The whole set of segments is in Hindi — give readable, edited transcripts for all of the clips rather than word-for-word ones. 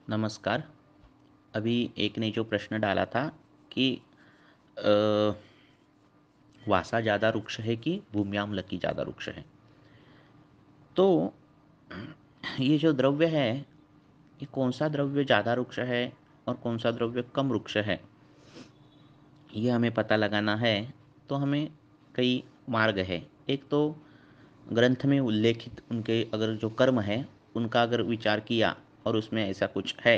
नमस्कार। अभी एक ने जो प्रश्न डाला था कि अ, वासा ज़्यादा रुक्ष है कि भूम्याम्लकी ज़्यादा रुक्ष है। तो ये जो द्रव्य है, ये कौन सा द्रव्य ज़्यादा रुक्ष है और कौन सा द्रव्य कम रुक्ष है, ये हमें पता लगाना है। तो हमें कई मार्ग है। एक तो ग्रंथ में उल्लेखित उनके अगर जो कर्म है, उनका अगर विचार किया और उसमें ऐसा कुछ है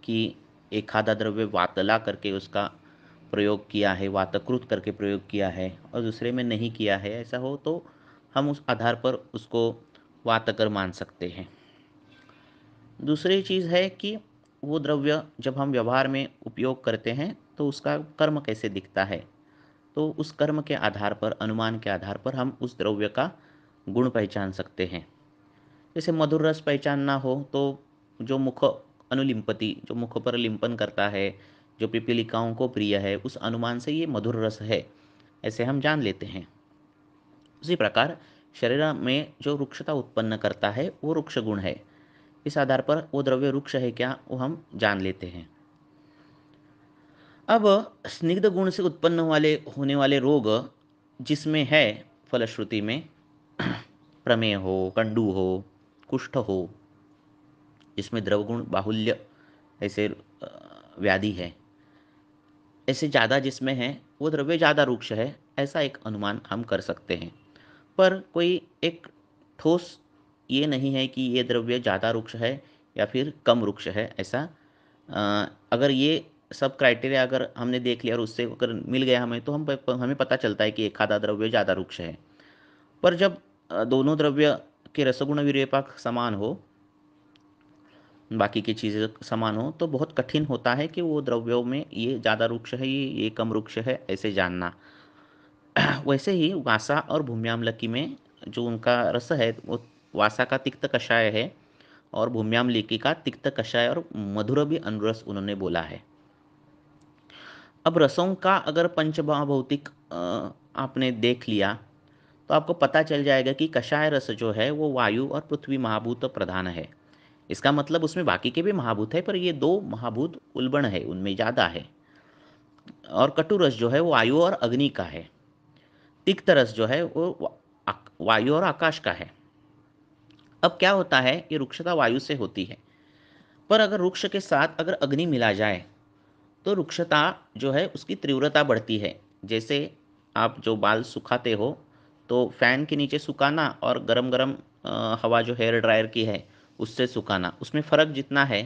कि एक आधा द्रव्य वातला करके उसका प्रयोग किया है, वातकृत करके प्रयोग किया है और दूसरे में नहीं किया है, ऐसा हो तो हम उस आधार पर उसको वातकर मान सकते हैं। दूसरी चीज़ है कि वो द्रव्य जब हम व्यवहार में उपयोग करते हैं तो उसका कर्म कैसे दिखता है। तो उस कर्म के आधार पर, अनुमान के आधार पर हम उस द्रव्य का गुण पहचान सकते हैं। जैसे मधुर रस पहचानना हो तो जो मुख अनुलिंपति, जो मुख पर लिंपन करता है, जो पिपीलिकाओं को प्रिय है, उस अनुमान से ये मधुर रस है, ऐसे हम जान लेते हैं। उसी प्रकार शरीर में जो रुक्षता उत्पन्न करता है वो रुक्ष गुण है। इस आधार पर वो द्रव्य रुक्ष है क्या, वो हम जान लेते हैं। अब स्निग्ध गुण से उत्पन्न वाले होने वाले रोग जिसमें है, फलश्रुति में प्रमेय हो, कंडू हो, कुष्ठ हो, जिसमें द्रवगुण बाहुल्य ऐसे व्याधि है, ऐसे ज़्यादा जिसमें है वो द्रव्य ज़्यादा रुक्ष है, ऐसा एक अनुमान हम कर सकते हैं। पर कोई एक ठोस ये नहीं है कि ये द्रव्य ज़्यादा रुक्ष है या फिर कम रुक्ष है, ऐसा अगर ये सब क्राइटेरिया अगर हमने देख लिया और उससे अगर मिल गया हमें, तो हमें पता चलता है कि एक आधा द्रव्य ज़्यादा रुक्ष है। पर जब दोनों द्रव्य के रसगुण विरेपक समान हो, बाकी की चीज़ें समान हो, तो बहुत कठिन होता है कि वो द्रव्यों में ये ज़्यादा रुक्ष है, ये कम रुक्ष है, ऐसे जानना। वैसे ही वासा और भूम्याम्लकी में जो उनका रस है, वो वासा का तिक्त कषाय है और भूम्याम्लकी का तिक्त कषाय और मधुर भी अनुरस उन्होंने बोला है। अब रसों का अगर पंचमहाभौतिक आपने देख लिया तो आपको पता चल जाएगा कि कषाय रस जो है वो वायु और पृथ्वी महाभूत प्रधान है। इसका मतलब उसमें बाकी के भी महाभूत है, पर ये दो महाभूत उल्बण है, उनमें ज़्यादा है। और कटु रस जो है वो वायु और अग्नि का है। तिक्त रस जो है वो वायु और आकाश का है। अब क्या होता है, ये रुक्षता वायु से होती है, पर अगर रुक्ष के साथ अगर अग्नि मिला जाए तो रुक्षता जो है उसकी तीव्रता बढ़ती है। जैसे आप जो बाल सुखाते हो तो फैन के नीचे सुखाना और गरम गरम हवा जो हेयर ड्रायर की है उससे सुखाना, उसमें फ़र्क जितना है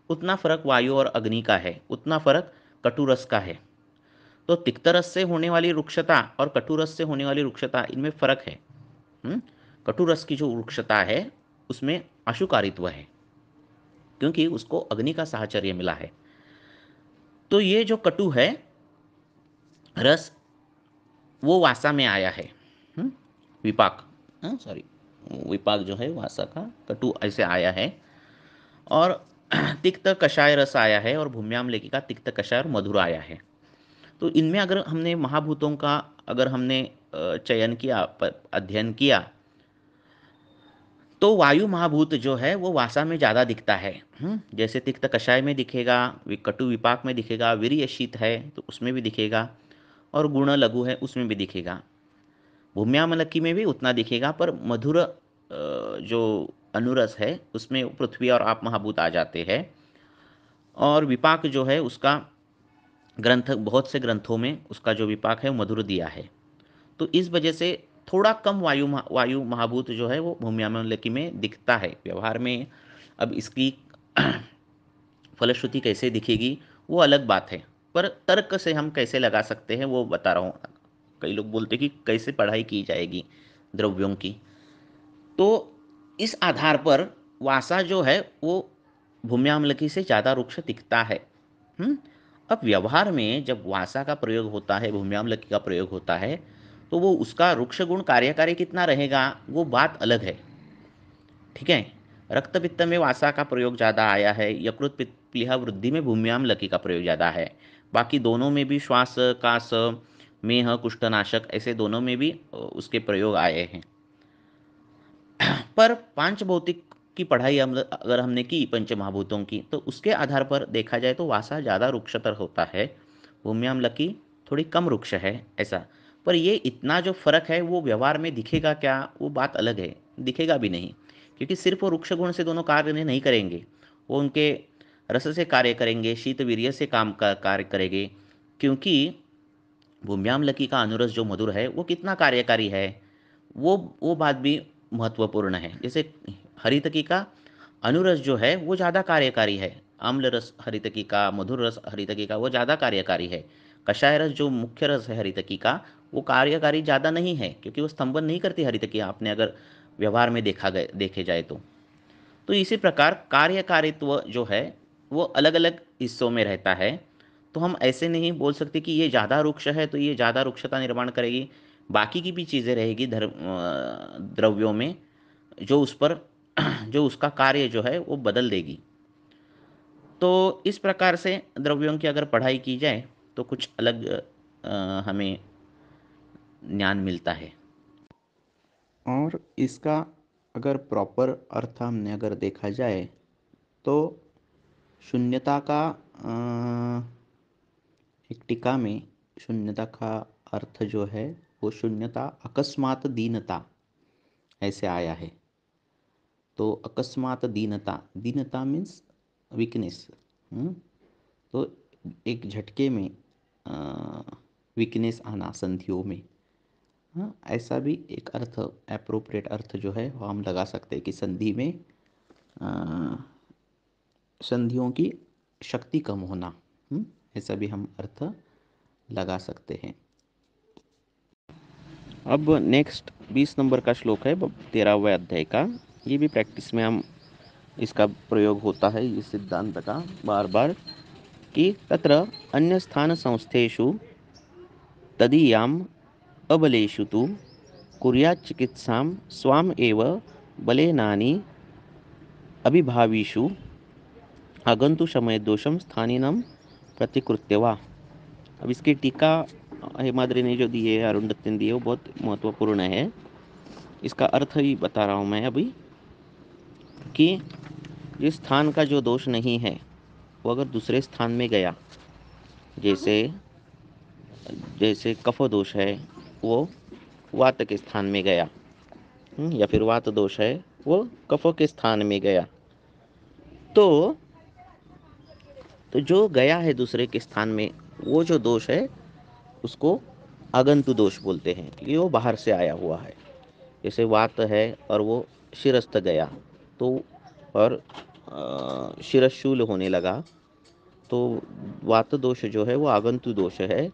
उतना फ़र्क वायु और अग्नि का है, उतना फ़र्क कटुरस का है। तो तिक्त रस से होने वाली रुक्षता और कटुरस से होने वाली रुक्षता, इनमें फ़र्क है। कटुरस की जो रुक्षता है उसमें अशुकारित्व है, क्योंकि उसको अग्नि का साहचर्य मिला है। तो ये जो कटु है रस, वो वासा में आया है। हम्म, विपाक, सॉरी, विपाक जो है वासा का, कटु ऐसे आया है। और तिक्त कषाय रस आया है और भूम्याम्लेकी का तिक्त कषाय और मधुर आया है। तो इनमें अगर हमने महाभूतों का अगर हमने चयन किया, अध्ययन किया, तो वायु महाभूत जो है वो वासा में ज़्यादा दिखता है। जैसे तिक्त कषाय में दिखेगा, कटु विपाक में दिखेगा, वीर्य शीत है तो उसमें भी दिखेगा, और गुण लघु है उसमें भी दिखेगा। भूम्यामलकी में भी उतना दिखेगा, पर मधुर जो अनुरस है उसमें पृथ्वी और आप महाभूत आ जाते हैं। और विपाक जो है उसका ग्रंथ, बहुत से ग्रंथों में उसका जो विपाक है वो मधुर दिया है। तो इस वजह से थोड़ा कम वायु महाभूत जो है वो भूम्यामलकी में दिखता है व्यवहार में। अब इसकी फलश्रुति कैसे दिखेगी वो अलग बात है, पर तर्क से हम कैसे लगा सकते हैं वो बता रहा हूँ। कई लोग बोलते हैं कि कैसे पढ़ाई की जाएगी द्रव्यों की। तो इस आधार पर वासा जो है वो भूम्याम्लकी से ज़्यादा रुक्ष दिखता है। हम्म? अब व्यवहार में जब वासा का प्रयोग होता है, भूम्याम्लकी का प्रयोग होता है, तो वो उसका रुक्ष गुण कार्यकारी कितना रहेगा वो बात अलग है। ठीक है। रक्त पित्त में वासा का प्रयोग ज़्यादा आया है, यकृत पित्त प्लीहा वृद्धि में भूम्याम्लकी का प्रयोग ज़्यादा है। बाकी दोनों में भी श्वास कास मेह कुष्ठनाशक ऐसे दोनों में भी उसके प्रयोग आए हैं। पर पांच भौतिक की पढ़ाई हम अगर हमने की पंचमहाभूतों की, तो उसके आधार पर देखा जाए तो वासा ज़्यादा रुक्षतर होता है, भूम्याम्लकी थोड़ी कम रुक्ष है, ऐसा। पर ये इतना जो फ़र्क है वो व्यवहार में दिखेगा क्या, वो बात अलग है, दिखेगा भी नहीं, क्योंकि सिर्फ वो रुक्ष गुण से दोनों कार्य नहीं करेंगे, वो उनके रस से कार्य करेंगे, शीत वीर्य से काम का कार्य करेंगे, क्योंकि भूम्याम्लकी का अनुरस जो मधुर है वो कितना कार्यकारी है, वो बात भी महत्वपूर्ण है। जैसे हरितकी का अनुरस जो है वो ज़्यादा कार्यकारी है, आम्ल रस हरितकी का, मधुर रस हरितकी का वो ज़्यादा कार्यकारी है। कषाय रस जो मुख्य रस है हरितकी का, वो कार्यकारी ज़्यादा नहीं है, क्योंकि वो स्तंभन नहीं करती हरितकी, आपने अगर व्यवहार में देखे जाए तो इसी प्रकार कार्यकारित्व जो है वो अलग अलग हिस्सों में रहता है। तो हम ऐसे नहीं बोल सकते कि ये ज़्यादा रुक्ष है तो ये ज़्यादा रुक्षता निर्माण करेगी, बाकी की भी चीज़ें रहेगी द्रव्यों में, जो उस पर जो उसका कार्य जो है वो बदल देगी। तो इस प्रकार से द्रव्यों की अगर पढ़ाई की जाए तो कुछ अलग हमें ज्ञान मिलता है। और इसका अगर प्रॉपर अर्थ हमने अगर देखा जाए तो शून्यता का एक टीका में शून्यता का अर्थ जो है वो शून्यता अकस्मात दीनता ऐसे आया है। तो अकस्मात दीनता, दीनता मीन्स वीकनेस। तो एक झटके में वीकनेस आना संधियों में, हाँ, ऐसा भी एक अर्थ, एप्रोप्रिएट अर्थ जो है वो हम लगा सकते हैं कि संधि में संधियों की शक्ति कम होना, ऐसा भी हम अर्थ लगा सकते हैं। अब नेक्स्ट 20 नंबर का श्लोक है 13वें अध्याय का। ये भी प्रैक्टिस में हम इसका प्रयोग होता है, इस सिद्धांत का बार बार, कि तत्र अन्य स्थान संस्थेषु तदीयाम अबलेषु तु कुर्यात् चिकित्सां स्वाम एव बलेनानि अभिभावीषु आगंतु समय दोषम स्थानीनम प्रतिकृत्य वा। अब इसकी टीका हेमाद्रि ने जो दी है, अरुंधति ने दी है, वो बहुत महत्वपूर्ण है। इसका अर्थ ही बता रहा हूँ मैं अभी, कि जिस स्थान का जो दोष नहीं है वो अगर दूसरे स्थान में गया, जैसे जैसे कफ दोष है वो वात के स्थान में गया, या फिर वात दोष है वो कफ के स्थान में गया, तो जो गया है दूसरे के स्थान में, वो जो दोष है उसको आगंतु दोष बोलते हैं, ये वो बाहर से आया हुआ है। जैसे वात है और वो शिरस्थ गया, तो और शिरशूल होने लगा, तो वात दोष जो है वो आगंतु दोष है,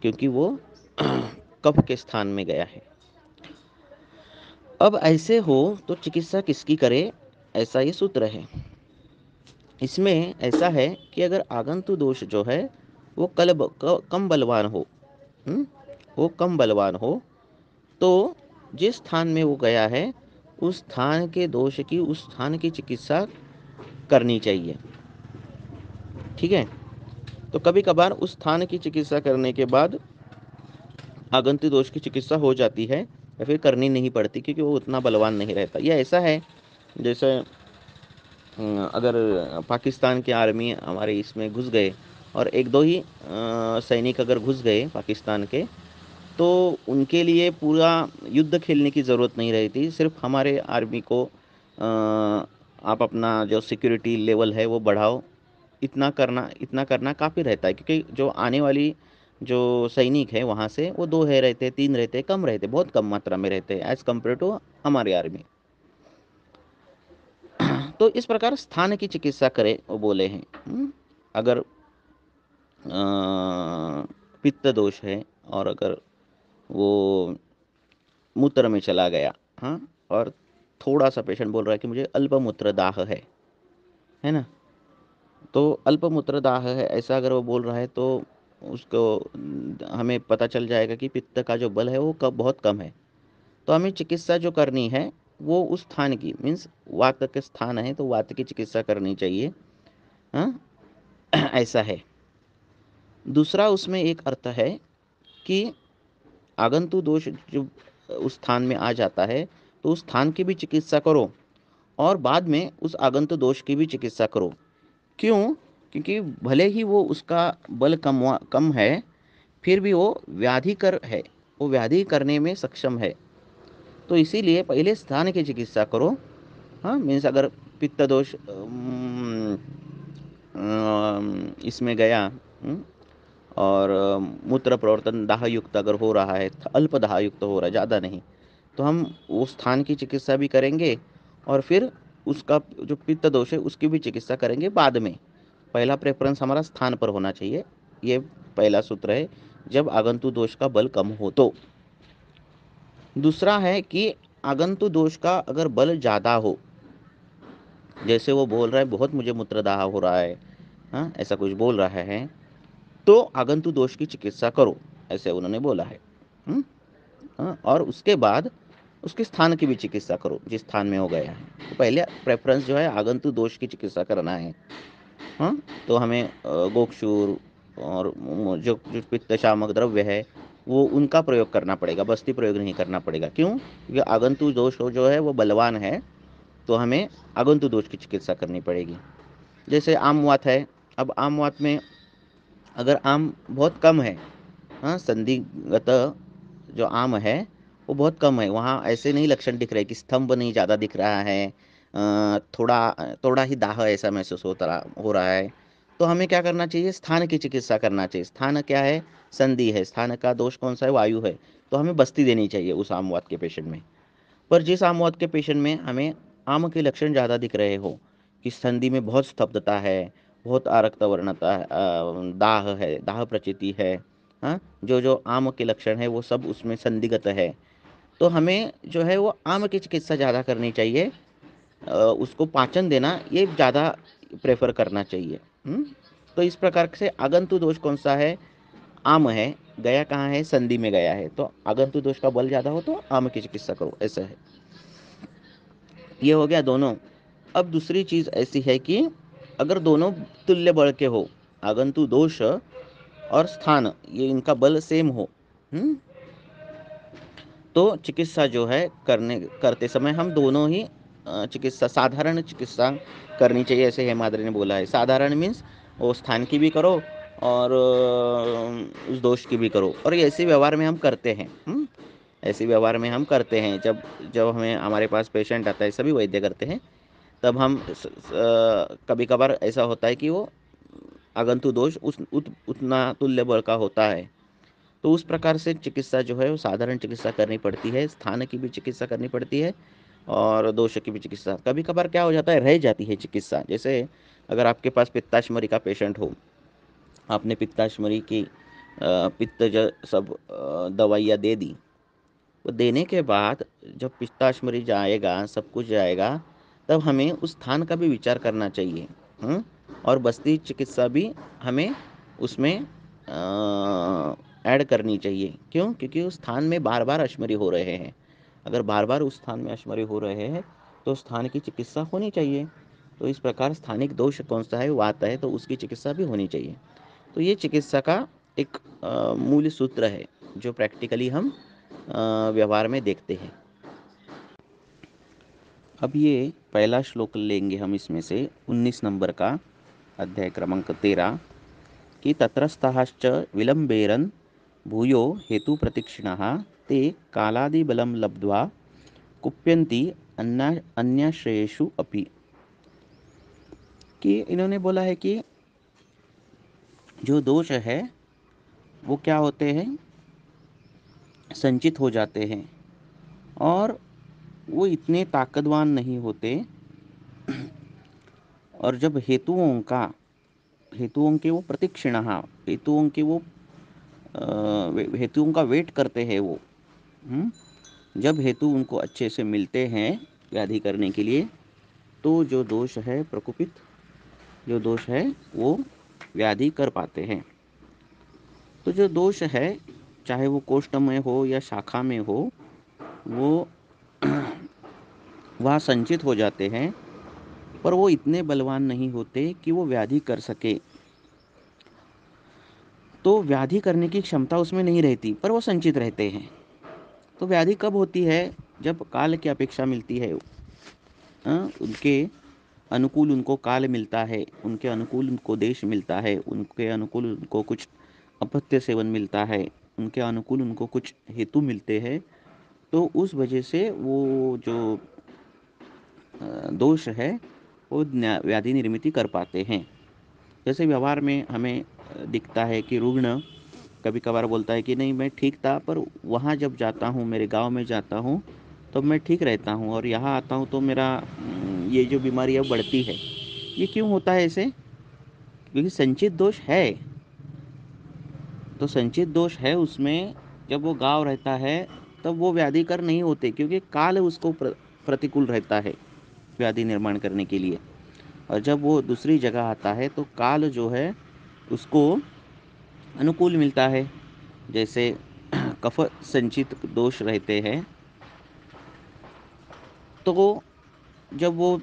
क्योंकि वो कफ के स्थान में गया है। अब ऐसे हो तो चिकित्सा किसकी करे, ऐसा ये सूत्र है। इसमें ऐसा है कि अगर आगंतु दोष जो है वो कम बलवान हो, वो कम बलवान हो, तो जिस स्थान में वो गया है उस स्थान के दोष की, उस स्थान की चिकित्सा करनी चाहिए। ठीक है। तो कभी कभार उस स्थान की चिकित्सा करने के बाद आगंतु दोष की चिकित्सा हो जाती है, या फिर करनी नहीं पड़ती, क्योंकि वो उतना बलवान नहीं रहता। यह ऐसा है जैसे अगर पाकिस्तान की आर्मी हमारे इसमें घुस गए और एक दो ही सैनिक अगर घुस गए पाकिस्तान के, तो उनके लिए पूरा युद्ध खेलने की ज़रूरत नहीं रहती। सिर्फ हमारे आर्मी को आप अपना जो सिक्योरिटी लेवल है वो बढ़ाओ, इतना करना काफ़ी रहता है, क्योंकि जो आने वाली जो सैनिक है वहाँ से वो 2 है रहते, 3 रहते, कम रहते, बहुत कम मात्रा में रहते हैं एज़ कम्पेयर टू हमारी आर्मी। तो इस प्रकार स्थान की चिकित्सा करे वो बोले हैं। अगर पित्त दोष है और अगर वो मूत्र में चला गया, हाँ, और थोड़ा सा पेशेंट बोल रहा है कि मुझे अल्पमूत्र दाह है ना, तो अल्पमूत्र दाह है, ऐसा अगर वो बोल रहा है तो उसको हमें पता चल जाएगा कि पित्त का जो बल है वो बहुत कम है। तो हमें चिकित्सा जो करनी है वो उस स्थान की, मीन्स वात के स्थान है तो वात की चिकित्सा करनी चाहिए, हाँ। ऐसा है। दूसरा उसमें एक अर्थ है कि आगंतु दोष जो उस स्थान में आ जाता है तो उस स्थान की भी चिकित्सा करो, और बाद में उस आगंतुक दोष की भी चिकित्सा करो। क्यों? क्योंकि भले ही वो उसका बल कम है, फिर भी वो व्याधिकर है, वो व्याधि करने में सक्षम है। तो इसीलिए पहले स्थान की चिकित्सा करो। हाँ, मीन्स अगर पित्त दोष इसमें गया, और मूत्र प्रवर्तन दाह युक्त अगर हो रहा है, अल्प दाह युक्त हो रहा है, ज़्यादा नहीं, तो हम उस स्थान की चिकित्सा भी करेंगे और फिर उसका जो पित्त दोष है उसकी भी चिकित्सा करेंगे बाद में। पहला प्रेफरेंस हमारा स्थान पर होना चाहिए, ये पहला सूत्र है, जब आगंतुक दोष का बल कम हो तो। दूसरा है कि आगंतुक दोष का अगर बल ज़्यादा हो, जैसे वो बोल रहा है बहुत मुझे मूत्रदाह हो रहा है, हाँ ऐसा कुछ बोल रहा है, तो आगंतुक दोष की चिकित्सा करो, ऐसे उन्होंने बोला है। हाँ, और उसके बाद उसके स्थान की भी चिकित्सा करो जिस स्थान में हो गया है। तो पहले प्रेफरेंस जो है आगंतुक दोष की चिकित्सा करना है। हाँ, तो हमें गोक्षूर और जो जो पित्त शामक द्रव्य है वो उनका प्रयोग करना पड़ेगा, बस्ती प्रयोग नहीं करना पड़ेगा। क्यों? क्योंकि आगंतुक दोष जो है वो बलवान है, तो हमें आगंतुक दोष की चिकित्सा करनी पड़ेगी। जैसे आम वात है, अब आम वात में अगर आम बहुत कम है, हाँ संधिगत जो आम है वो बहुत कम है, वहाँ ऐसे नहीं लक्षण दिख रहे कि स्तंभ नहीं ज़्यादा दिख रहा है, थोड़ा थोड़ा ही दाह ऐसा महसूस हो रहा है, तो हमें क्या करना चाहिए? स्थान की चिकित्सा करना चाहिए। स्थान क्या है? संधि है। स्थान का दोष कौन सा है? वायु है। तो हमें बस्ती देनी चाहिए उस आमवात के पेशेंट में। पर जिस आमवात के पेशेंट में हमें आम के लक्षण ज़्यादा दिख रहे हो कि संधि में बहुत स्तब्धता है, बहुत आरक्त वर्णता है, दाह है, दाह प्रचिति है, हाँ जो जो आम के लक्षण है वो सब उसमें संदिग्ध है, तो हमें जो है वो आम की चिकित्सा ज़्यादा करनी चाहिए। उसको पाचन देना ये ज़्यादा प्रेफर करना चाहिए। तो इस प्रकार से आगंतुक दोष कौन सा है? आम है। गया कहाँ है? संधि में गया है। तो आगंतुक दोष का बल ज़्यादा हो तो आम की चिकित्सा करो, ऐसा है। ये हो गया दोनों। अब दूसरी चीज़ ऐसी है कि अगर दोनों तुल्य बल के हो, आगंतुक दोष और स्थान, ये इनका बल सेम हो, तो चिकित्सा जो है करते समय हम दोनों ही चिकित्सा, साधारण चिकित्सा करनी चाहिए, ऐसे हेमाद्रि ने बोला है। साधारण मीन्स वो स्थान की भी करो और उस दोष की भी करो, और ये ऐसे व्यवहार में हम करते हैं। ऐसे व्यवहार में हम करते हैं, जब जब हमें हमारे पास पेशेंट आता है, सभी वैद्य करते हैं, तब हम कभी कभार ऐसा होता है कि वो आगंतुक दोष उतना तुल्य बल का होता है, तो उस प्रकार से चिकित्सा जो है वो साधारण चिकित्सा करनी पड़ती है, स्थान की भी चिकित्सा करनी पड़ती है और दोष की भी चिकित्सा। कभी कभार क्या हो जाता है, रह जाती है चिकित्सा। जैसे अगर आपके पास पित्ताशमरी का पेशेंट हो, आपने पित्ताशमरी की पित्त सब दवाइयाँ दे दी, वो देने के बाद जब पित्ताशमरी जाएगा, सब कुछ जाएगा, तब हमें उस स्थान का भी विचार करना चाहिए। और बस्ती चिकित्सा भी हमें उसमें ऐड करनी चाहिए। क्यों? क्योंकि उस स्थान में बार बार अश्मरी हो रहे हैं। अगर बार बार उस स्थान में अश्मरी हो रहे हैं तो स्थान की चिकित्सा होनी चाहिए। तो इस प्रकार स्थानिक दोष कौन सा है वो आता है, तो उसकी चिकित्सा भी होनी चाहिए। तो ये चिकित्सा का एक मूल सूत्र है जो प्रैक्टिकली हम व्यवहार में देखते हैं। अब ये पहला श्लोक लेंगे हम इसमें से 19 नंबर का, अध्याय क्रमांक 13, कि तत्रस्थाश्च विलम्बेरन् भूयो हेतु प्रतीक्षिणः ते कालादिबलं लब्ध्वा कुप्यन्ति अन्याश्रयेषु अपि। कि इन्होंने बोला है कि जो दोष है वो क्या होते हैं, संचित हो जाते हैं और वो इतने ताकतवान नहीं होते, और जब हेतुओं के वो प्रतीक्षिण, हेतुओं के वो हेतुओं का वेट करते हैं वो, जब हेतु उनको अच्छे से मिलते हैं व्याधि करने के लिए, तो जो दोष है प्रकोपित, जो दोष है वो व्याधि कर पाते हैं। तो जो दोष है चाहे वो कोष्ठ में हो या शाखा में हो, वो वहाँ संचित हो जाते हैं, पर वो इतने बलवान नहीं होते कि वो व्याधि कर सके। तो व्याधि करने की क्षमता उसमें नहीं रहती, पर वो संचित रहते हैं। तो व्याधि कब होती है? जब काल की अपेक्षा मिलती है, उनके अनुकूल उनको काल मिलता है, उनके अनुकूल उनको देश मिलता है, उनके अनुकूल उनको कुछ अपत्य सेवन मिलता है, उनके अनुकूल उनको कुछ हेतु मिलते हैं, तो उस वजह से वो जो दोष है वो व्याधि निर्मिति कर पाते हैं। जैसे व्यवहार में हमें दिखता है कि रुग्ण कभी कभार बोलता है कि नहीं मैं ठीक था, पर वहाँ जब जाता हूँ, मेरे गांव में जाता हूँ तो मैं ठीक रहता हूँ, और यहाँ आता हूँ तो मेरा ये जो बीमारी है बढ़ती है। ये क्यों होता है ऐसे? क्योंकि संचित दोष है। तो संचित दोष है उसमें, जब वो गाँव रहता है तब वो व्याधिकर नहीं होते, क्योंकि काल उसको प्रतिकूल रहता है व्याधि निर्माण करने के लिए। और जब वो दूसरी जगह आता है तो काल जो है उसको अनुकूल मिलता है। जैसे कफ संचित दोष रहते हैं, तो जब वो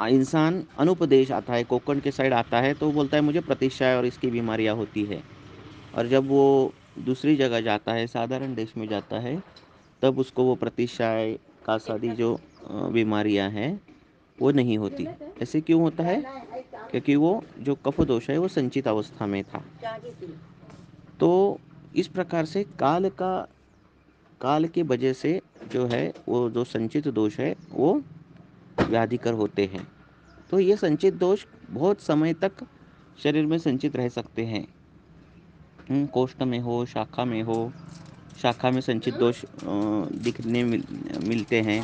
इंसान अनुपदेश आता है, कोकण के साइड आता है, तो वो बोलता है मुझे प्रतिशय और इसकी बीमारियां होती है। और जब वो दूसरी जगह जाता है, साधारण देश में जाता है, तब उसको वो प्रतिशय का सादी जो बीमारियां हैं वो नहीं होती। ऐसे क्यों होता है? क्योंकि वो जो कफ दोष है वो संचित अवस्था में था। तो इस प्रकार से काल की वजह से जो है वो जो संचित दोष है वो व्याधिकर होते हैं। तो ये संचित दोष बहुत समय तक शरीर में संचित रह सकते हैं। कोष्ठ में हो, शाखा में हो, शाखा में संचित दोष दिखने मिलते हैं।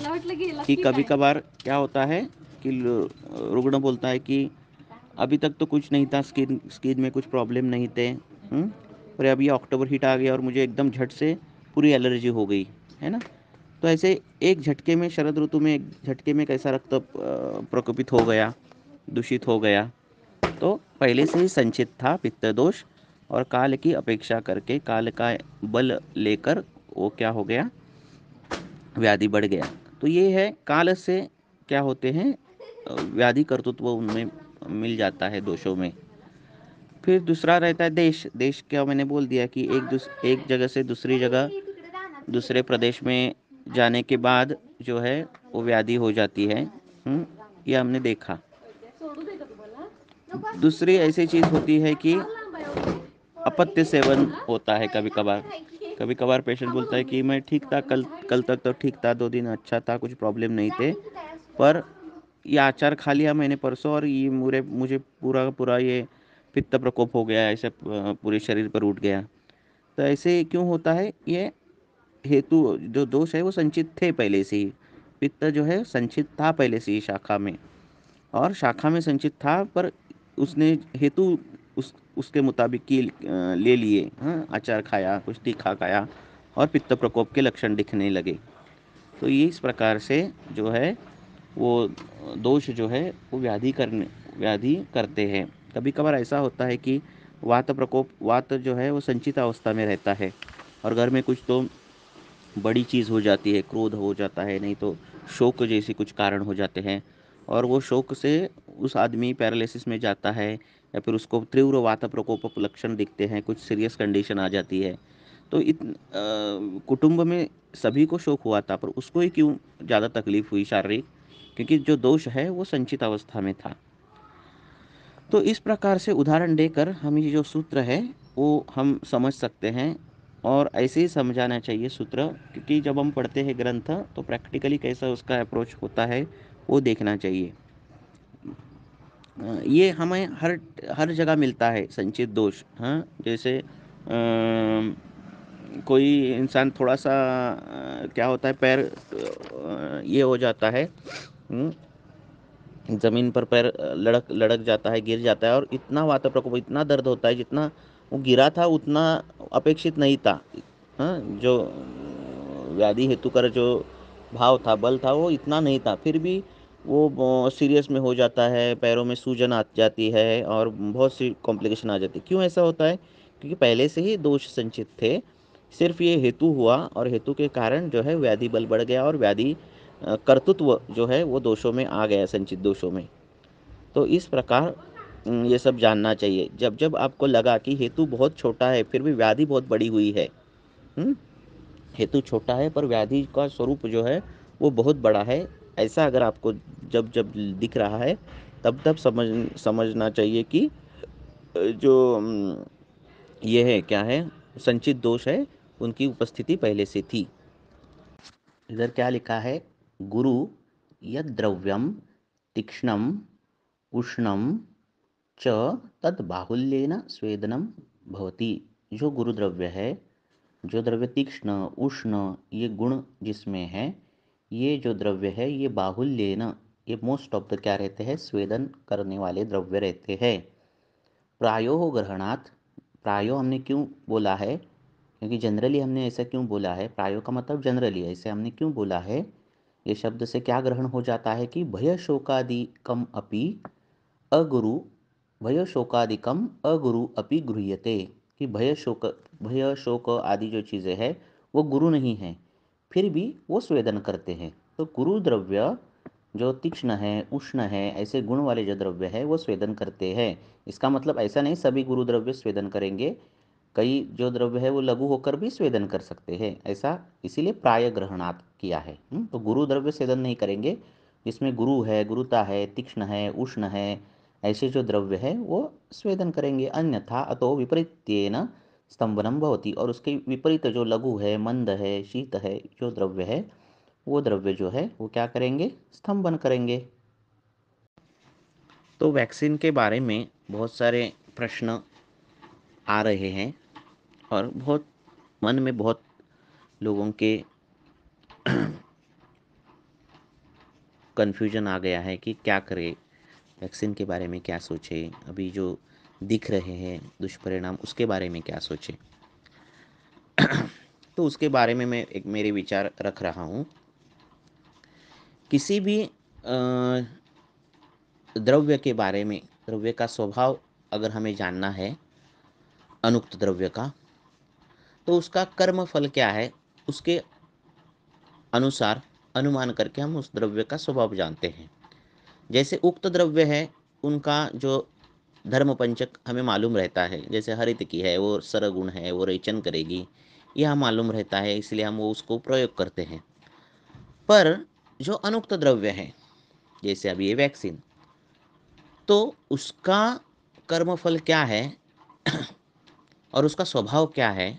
कि कभी कभार क्या होता है कि रुग्ण बोलता है कि अभी तक तो कुछ नहीं था, स्किन में कुछ प्रॉब्लम नहीं थे, पर अभी अक्टूबर हीट आ गया और मुझे एकदम झट से पूरी एलर्जी हो गई, है ना। तो ऐसे एक झटके में, शरद ऋतु में एक झटके में कैसा रक्त प्रकोपित हो गया, दूषित हो गया, तो पहले से ही संचित था पित्त दोष, और काल की अपेक्षा करके, काल का बल लेकर वो क्या हो गया, व्याधि बढ़ गया। तो ये है काल से क्या होते हैं, व्याधि कर्तृत्व उनमें मिल जाता है दोषों में। फिर दूसरा रहता है देश। देश क्या मैंने बोल दिया कि एक जगह से दूसरी जगह, दूसरे प्रदेश में जाने के बाद जो है वो व्याधि हो जाती है। ये हमने देखा। दूसरी ऐसी चीज़ होती है कि अपत्य सेवन होता है कभी कभार। कभी कभार पेशेंट बोलता है कि मैं ठीक था, कल कल तक तो ठीक था, 2 दिन अच्छा था, कुछ प्रॉब्लम नहीं थे, पर ये आचार खा लिया मैंने परसों और ये मुझे पूरा पूरा ये पित्त प्रकोप हो गया, ऐसे पूरे शरीर पर उठ गया। तो ऐसे क्यों होता है? ये हेतु जो दोष है वो संचित थे पहले से ही। पित्त जो है संचित था पहले से ही शाखा में, और शाखा में संचित था, पर उसने हेतु उसके मुताबिक की ले लिए। हाँ, अचार खाया, कुछ तीखा खाया, और पित्त प्रकोप के लक्षण दिखने लगे। तो ये इस प्रकार से जो है वो दोष जो है वो व्याधि करते हैं। कभी कभार ऐसा होता है कि वात जो है वो संचित अवस्था में रहता है, और घर में कुछ तो बड़ी चीज़ हो जाती है, क्रोध हो जाता है, नहीं तो शोक जैसे कुछ कारण हो जाते हैं, और वो शोक से उस आदमी पैरालिसिस में जाता है, या फिर उसको तीव्र वात प्रकोप लक्षण दिखते हैं, कुछ सीरियस कंडीशन आ जाती है। तो कुटुंब में सभी को शोक हुआ था, पर उसको ही क्यों ज़्यादा तकलीफ हुई शारीरिक? क्योंकि जो दोष है वो संचित अवस्था में था। तो इस प्रकार से उदाहरण देकर हम ये जो सूत्र है वो हम समझ सकते हैं, और ऐसे ही समझाना चाहिए सूत्र, क्योंकि जब हम पढ़ते हैं ग्रंथ तो प्रैक्टिकली कैसा उसका अप्रोच होता है वो देखना चाहिए। ये हमें हर हर जगह मिलता है संचित दोष। हाँ, जैसे कोई इंसान थोड़ा सा क्या होता है, पैर ये हो जाता है, ज़मीन पर पैर लड़क लड़क जाता है, गिर जाता है, और इतना वात प्रकोप, इतना दर्द होता है, जितना वो गिरा था उतना अपेक्षित नहीं था। हाँ, जो व्याधि हेतु कर जो भाव था, बल था, वो इतना नहीं था, फिर भी वो सीरियस में हो जाता है, पैरों में सूजन आ जाती है, और बहुत सी कॉम्प्लिकेशन आ जाती है। क्यों ऐसा होता है? क्योंकि पहले से ही दोष संचित थे, सिर्फ ये हेतु हुआ, और हेतु के कारण जो है व्याधि बल बढ़ गया, और व्याधि कर्तृत्व जो है वो दोषों में आ गया, संचित दोषों में। तो इस प्रकार ये सब जानना चाहिए। जब जब आपको लगा कि हेतु बहुत छोटा है फिर भी व्याधि बहुत बड़ी हुई है, हेतु छोटा है पर व्याधि का स्वरूप जो है वो बहुत बड़ा है, ऐसा अगर आपको जब जब दिख रहा है तब तब समझना चाहिए कि जो ये है क्या है, संचित दोष है, उनकी उपस्थिति पहले से थी। इधर क्या लिखा है, गुरु यद द्रव्यम तीक्ष्णम उष्णम च तद बाहुल्येन स्वेदनम भवति। जो गुरु द्रव्य है, जो द्रव्य तीक्ष्ण उष्ण ये गुण जिसमें है, ये जो द्रव्य है ये बाहुल्येन, ये मोस्ट ऑफ द क्या रहते हैं, स्वेदन करने वाले द्रव्य रहते हैं। प्रायो ग्रहणात्, प्रायो हमने क्यों बोला है, क्योंकि जनरली हमने ऐसा क्यों बोला है, प्रायो का मतलब जनरली, ऐसे हमने क्यों बोला है, ये शब्द से क्या ग्रहण हो जाता है कि भय शोकादिकम अपि अगुरु, भय शोकादिकम अगुरु अपि गृह्यते, कि भय शोक आदि जो चीज़ें हैं वो गुरु नहीं है, फिर भी वो स्वेदन करते हैं। तो गुरु द्रव्य जो तीक्ष्ण है उष्ण है ऐसे गुण वाले जो द्रव्य है वो स्वेदन करते हैं। इसका मतलब ऐसा नहीं सभी गुरु द्रव्य स्वेदन करेंगे, कई जो द्रव्य है वो लघु होकर भी स्वेदन कर सकते हैं, ऐसा इसीलिए प्राय ग्रहणात् किया है। तो गुरु द्रव्य स्वेदन नहीं करेंगे, जिसमें गुरु है, गुरुता है, तीक्ष्ण है, उष्ण है, ऐसे जो द्रव्य है वो स्वेदन करेंगे। अन्यथा अतो विपरीत्येन स्तंभनम भवति, और उसके विपरीत जो लघु है, मंद है, शीत है जो द्रव्य है, वो द्रव्य जो है वो क्या करेंगे, स्तंभन करेंगे। तो वैक्सीन के बारे में बहुत सारे प्रश्न आ रहे हैं और बहुत मन में बहुत लोगों के कन्फ्यूजन आ गया है कि क्या करें, वैक्सीन के बारे में क्या सोचें, अभी जो दिख रहे हैं दुष्परिणाम उसके बारे में क्या सोचें। तो उसके बारे में मैं एक मेरे विचार रख रहा हूँ। किसी भी द्रव्य के बारे में, द्रव्य का स्वभाव अगर हमें जानना है, अनुक्त द्रव्य का, तो उसका कर्म फल क्या है, उसके अनुसार अनुमान करके हम उस द्रव्य का स्वभाव जानते हैं। जैसे उक्त द्रव्य है, उनका जो धर्म पंचक हमें मालूम रहता है, जैसे हरित की है वो सरगुण है, वो रेचन करेगी, यह मालूम रहता है, इसलिए हम वो उसको प्रयोग करते हैं। पर जो अनुक्त द्रव्य है, जैसे अभी ये वैक्सीन, तो उसका कर्मफल क्या है और उसका स्वभाव क्या है,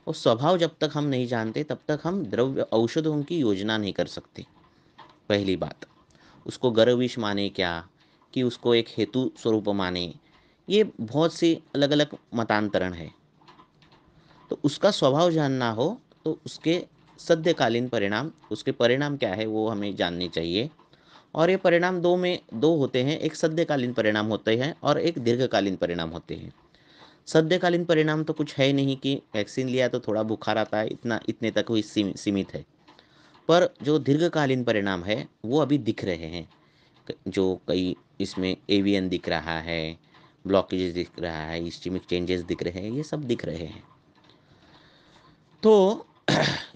वो स्वभाव जब तक हम नहीं जानते तब तक हम द्रव्य औषधों की योजना नहीं कर सकते। पहली बात, उसको गर्विश माने क्या, कि उसको एक हेतु स्वरूप माने, ये बहुत सी अलग अलग मतांतरण है। तो उसका स्वभाव जानना हो तो उसके सद्यकालीन परिणाम, उसके परिणाम क्या है वो हमें जानने चाहिए। और ये परिणाम दो होते हैं, एक सद्यकालीन परिणाम होते हैं और एक दीर्घकालीन परिणाम होते हैं। सद्यकालीन परिणाम तो कुछ है ही नहीं कि वैक्सीन लिया तो थोड़ा बुखार आता है, इतना इतने तक ही सीमित है। पर जो दीर्घकालीन परिणाम है वो अभी दिख रहे हैं, जो कई इसमें एवियन दिख रहा है, ब्लॉकेजेस दिख रहा है, इस्चेमिक चेंजेस दिख रहे हैं, ये सब दिख रहे हैं। तो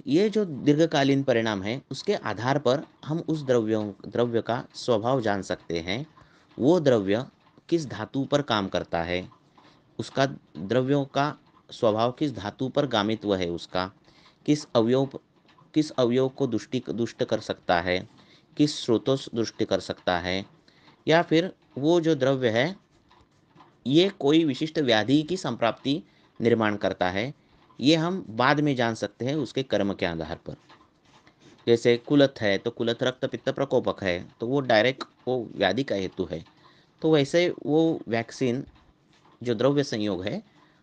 ये जो दीर्घकालीन परिणाम है उसके आधार पर हम उस द्रव्य का स्वभाव जान सकते हैं। वो द्रव्य किस धातु पर काम करता है, उसका द्रव्यों का स्वभाव किस धातु पर गामित्व है, उसका किस अवयव को दुष्ट कर सकता है, किस स्रोतों से दुष्ट कर सकता है, या फिर वो जो द्रव्य है ये कोई विशिष्ट व्याधि की संप्राप्ति निर्माण करता है, ये हम बाद में जान सकते हैं उसके कर्म के आधार पर। जैसे कुलथ है तो कुलथ रक्त पित्त प्रकोपक है, तो वो डायरेक्ट वो व्याधि का हेतु है। तो वैसे वो वैक्सीन जो द्रव्य संयोग है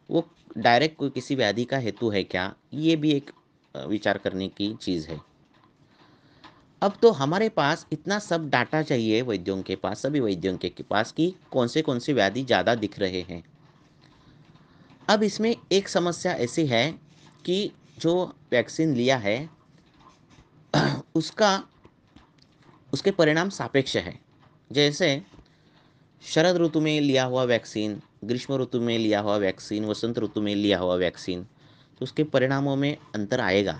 वो डायरेक्ट कोई किसी व्याधि का हेतु है क्या, ये भी एक विचार करने की चीज़ है। अब तो हमारे पास इतना सब डाटा चाहिए वैद्यों के पास, सभी वैद्यों के पास, कि कौन से व्याधि ज़्यादा दिख रहे हैं। अब इसमें एक समस्या ऐसी है कि जो वैक्सीन लिया है उसका उसके परिणाम सापेक्ष है। जैसे शरद ऋतु में लिया हुआ वैक्सीन, ग्रीष्म ऋतु में लिया हुआ वैक्सीन, वसंत ऋतु में लिया हुआ वैक्सीन, तो उसके परिणामों में अंतर आएगा।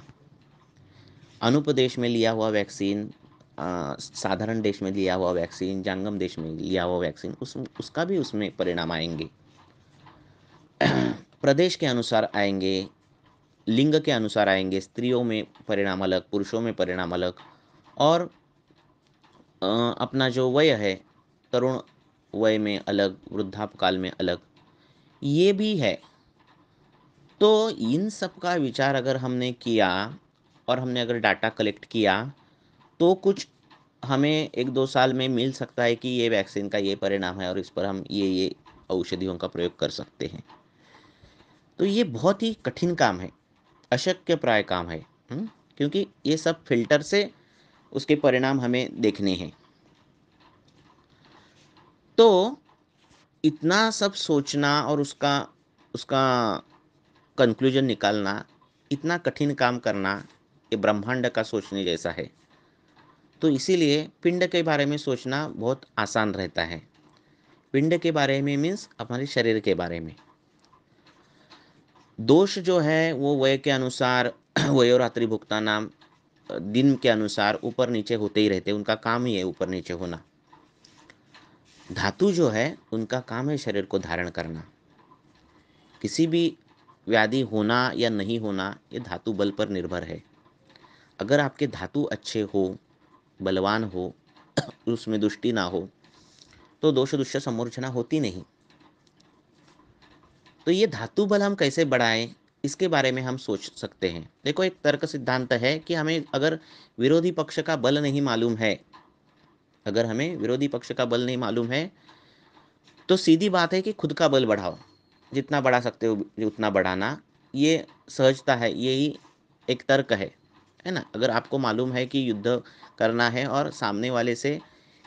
अनुपदेश में लिया हुआ वैक्सीन, साधारण देश में लिया हुआ वैक्सीन, जंगम देश में लिया हुआ वैक्सीन, उसका भी उसमें परिणाम आएंगे। प्रदेश के अनुसार आएंगे, लिंग के अनुसार आएंगे, स्त्रियों में परिणाम अलग, पुरुषों में परिणाम अलग, और अपना जो वय है, तरुण वय में अलग, वृद्धापकाल में अलग, ये भी है। तो इन सब का विचार अगर हमने किया और हमने अगर डाटा कलेक्ट किया, तो कुछ हमें 1-2 साल में मिल सकता है कि ये वैक्सीन का ये परिणाम है और इस पर हम ये औषधियों का प्रयोग कर सकते हैं। तो ये बहुत ही कठिन काम है, अशक्यप्राय काम है। क्योंकि ये सब फ़िल्टर से उसके परिणाम हमें देखने हैं। तो इतना सब सोचना और उसका उसका कंक्लूजन निकालना, इतना कठिन काम करना, ये ब्रह्मांड का सोचने जैसा है। तो इसीलिए पिंड के बारे में सोचना बहुत आसान रहता है। पिंड के बारे में मीन्स हमारे शरीर के बारे में। दोष जो है वो वय के अनुसार वयोरात्रि भुक्तानाम दिन के अनुसार ऊपर नीचे होते ही रहते हैं, उनका काम ही है ऊपर नीचे होना। धातु जो है उनका काम है शरीर को धारण करना। किसी भी व्याधि होना या नहीं होना ये धातु बल पर निर्भर है। अगर आपके धातु अच्छे हो, बलवान हो, उसमें दुष्टि ना हो, तो दोष दुष्ट समूर्छना होती नहीं। तो ये धातु बल हम कैसे बढ़ाएं, इसके बारे में हम सोच सकते हैं। देखो, एक तर्क सिद्धांत है कि हमें अगर विरोधी पक्ष का बल नहीं मालूम है, अगर हमें विरोधी पक्ष का बल नहीं मालूम है, तो सीधी बात है कि खुद का बल बढ़ाओ। जितना बढ़ा सकते हो उतना बढ़ाना, ये सहजता है, यही एक तर्क है ना? अगर आपको मालूम है कि युद्ध करना है और सामने वाले से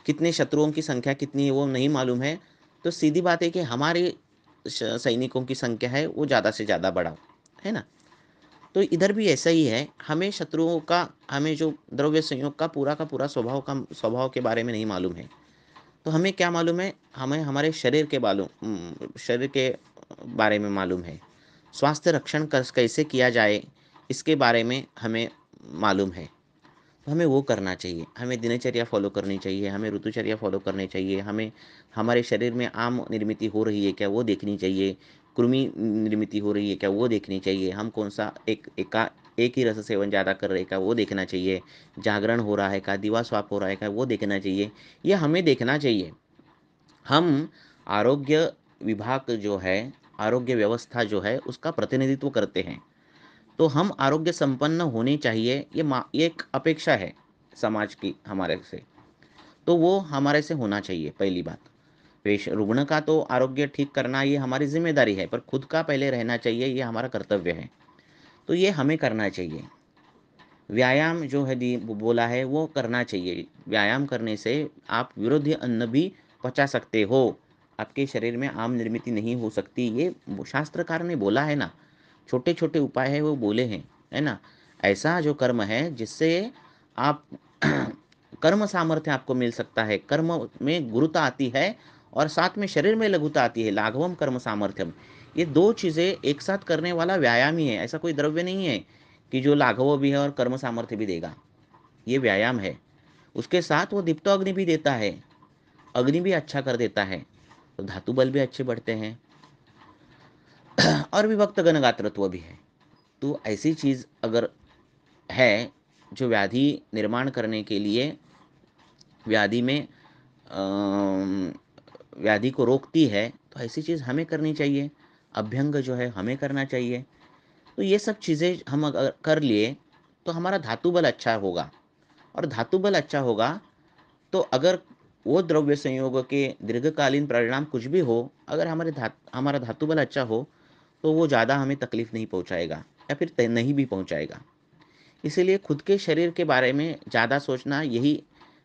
कितने शत्रुओं की संख्या कितनी है वो नहीं मालूम है, तो सीधी बात है कि हमारे सैनिकों की संख्या है वो ज़्यादा से ज़्यादा बढ़ाओ, है ना? तो इधर भी ऐसा ही है, हमें शत्रुओं का, हमें जो द्रव्य संयोग का पूरा स्वभाव के बारे में नहीं मालूम है। तो हमें क्या मालूम है? हमें हमारे शरीर के बारे में मालूम है। स्वास्थ्य रक्षण कैसे किया जाए, इसके बारे में हमें मालूम है। तो हमें वो करना चाहिए। हमें दिनचर्या फ़ॉलो करनी चाहिए, हमें ऋतुचर्या फ़ॉलो करनी चाहिए, हमें हमारे शरीर में आम निर्मित हो रही है क्या, वो देखनी चाहिए। कृमि निर्मित हो रही है क्या, वो देखनी चाहिए। हम कौन-सा एक ही रस सेवन ज़्यादा कर रहे हैं क्या, वो देखना चाहिए। जागरण हो रहा है क्या, दिवा-स्वाप हो रहा है क्या, वो देखना चाहिए। ये हमें देखना चाहिए। हम आरोग्य विभाग जो है, आरोग्य व्यवस्था जो है, उसका प्रतिनिधित्व करते हैं। तो हम आरोग्य संपन्न होने चाहिए, ये एक अपेक्षा है समाज की हमारे से। तो वो हमारे से होना चाहिए, पहली बात। रुग्ण का तो आरोग्य ठीक करना ये हमारी ज़िम्मेदारी है, पर खुद का पहले रहना चाहिए, ये हमारा कर्तव्य है। तो ये हमें करना चाहिए। व्यायाम जो है बोला है वो करना चाहिए। व्यायाम करने से आप विरोधी अन्न भी पचा सकते हो। आपके शरीर में आम निर्मित नहीं हो सकती, ये शास्त्रकार ने बोला है ना। छोटे-छोटे उपाय हैं वो बोले हैं, है ना? ऐसा जो कर्म है जिससे आप कर्म सामर्थ्य आपको मिल सकता है। कर्म में गुरुता आती है और साथ में शरीर में लघुता आती है, लाघवम कर्म सामर्थ्यम। ये 2 चीज़ें एक साथ करने वाला व्यायाम ही है, ऐसा कोई द्रव्य नहीं है कि जो लाघव भी है और कर्म सामर्थ्य भी देगा। ये व्यायाम है। उसके साथ वो दीप्त अग्नि भी देता है, अग्नि भी अच्छा कर देता है, तो धातु बल भी अच्छे बढ़ते हैं और विभक्त गणगात्रत्व भी है। तो ऐसी चीज़ अगर है, जो व्याधि निर्माण करने के लिए व्याधि में व्याधि को रोकती है, तो ऐसी चीज़ हमें करनी चाहिए। अभ्यंग जो है हमें करना चाहिए। तो ये सब चीज़ें हम अगर कर लिए, तो हमारा धातु बल अच्छा होगा और धातु बल अच्छा होगा, तो अगर वो द्रव्य संयोग के दीर्घकालीन परिणाम कुछ भी हो, अगर हमारा धातु बल अच्छा हो, तो वो ज़्यादा हमें तकलीफ़ नहीं पहुँचाएगा या फिर नहीं भी पहुँचाएगा। इसीलिए खुद के शरीर के बारे में ज़्यादा सोचना यही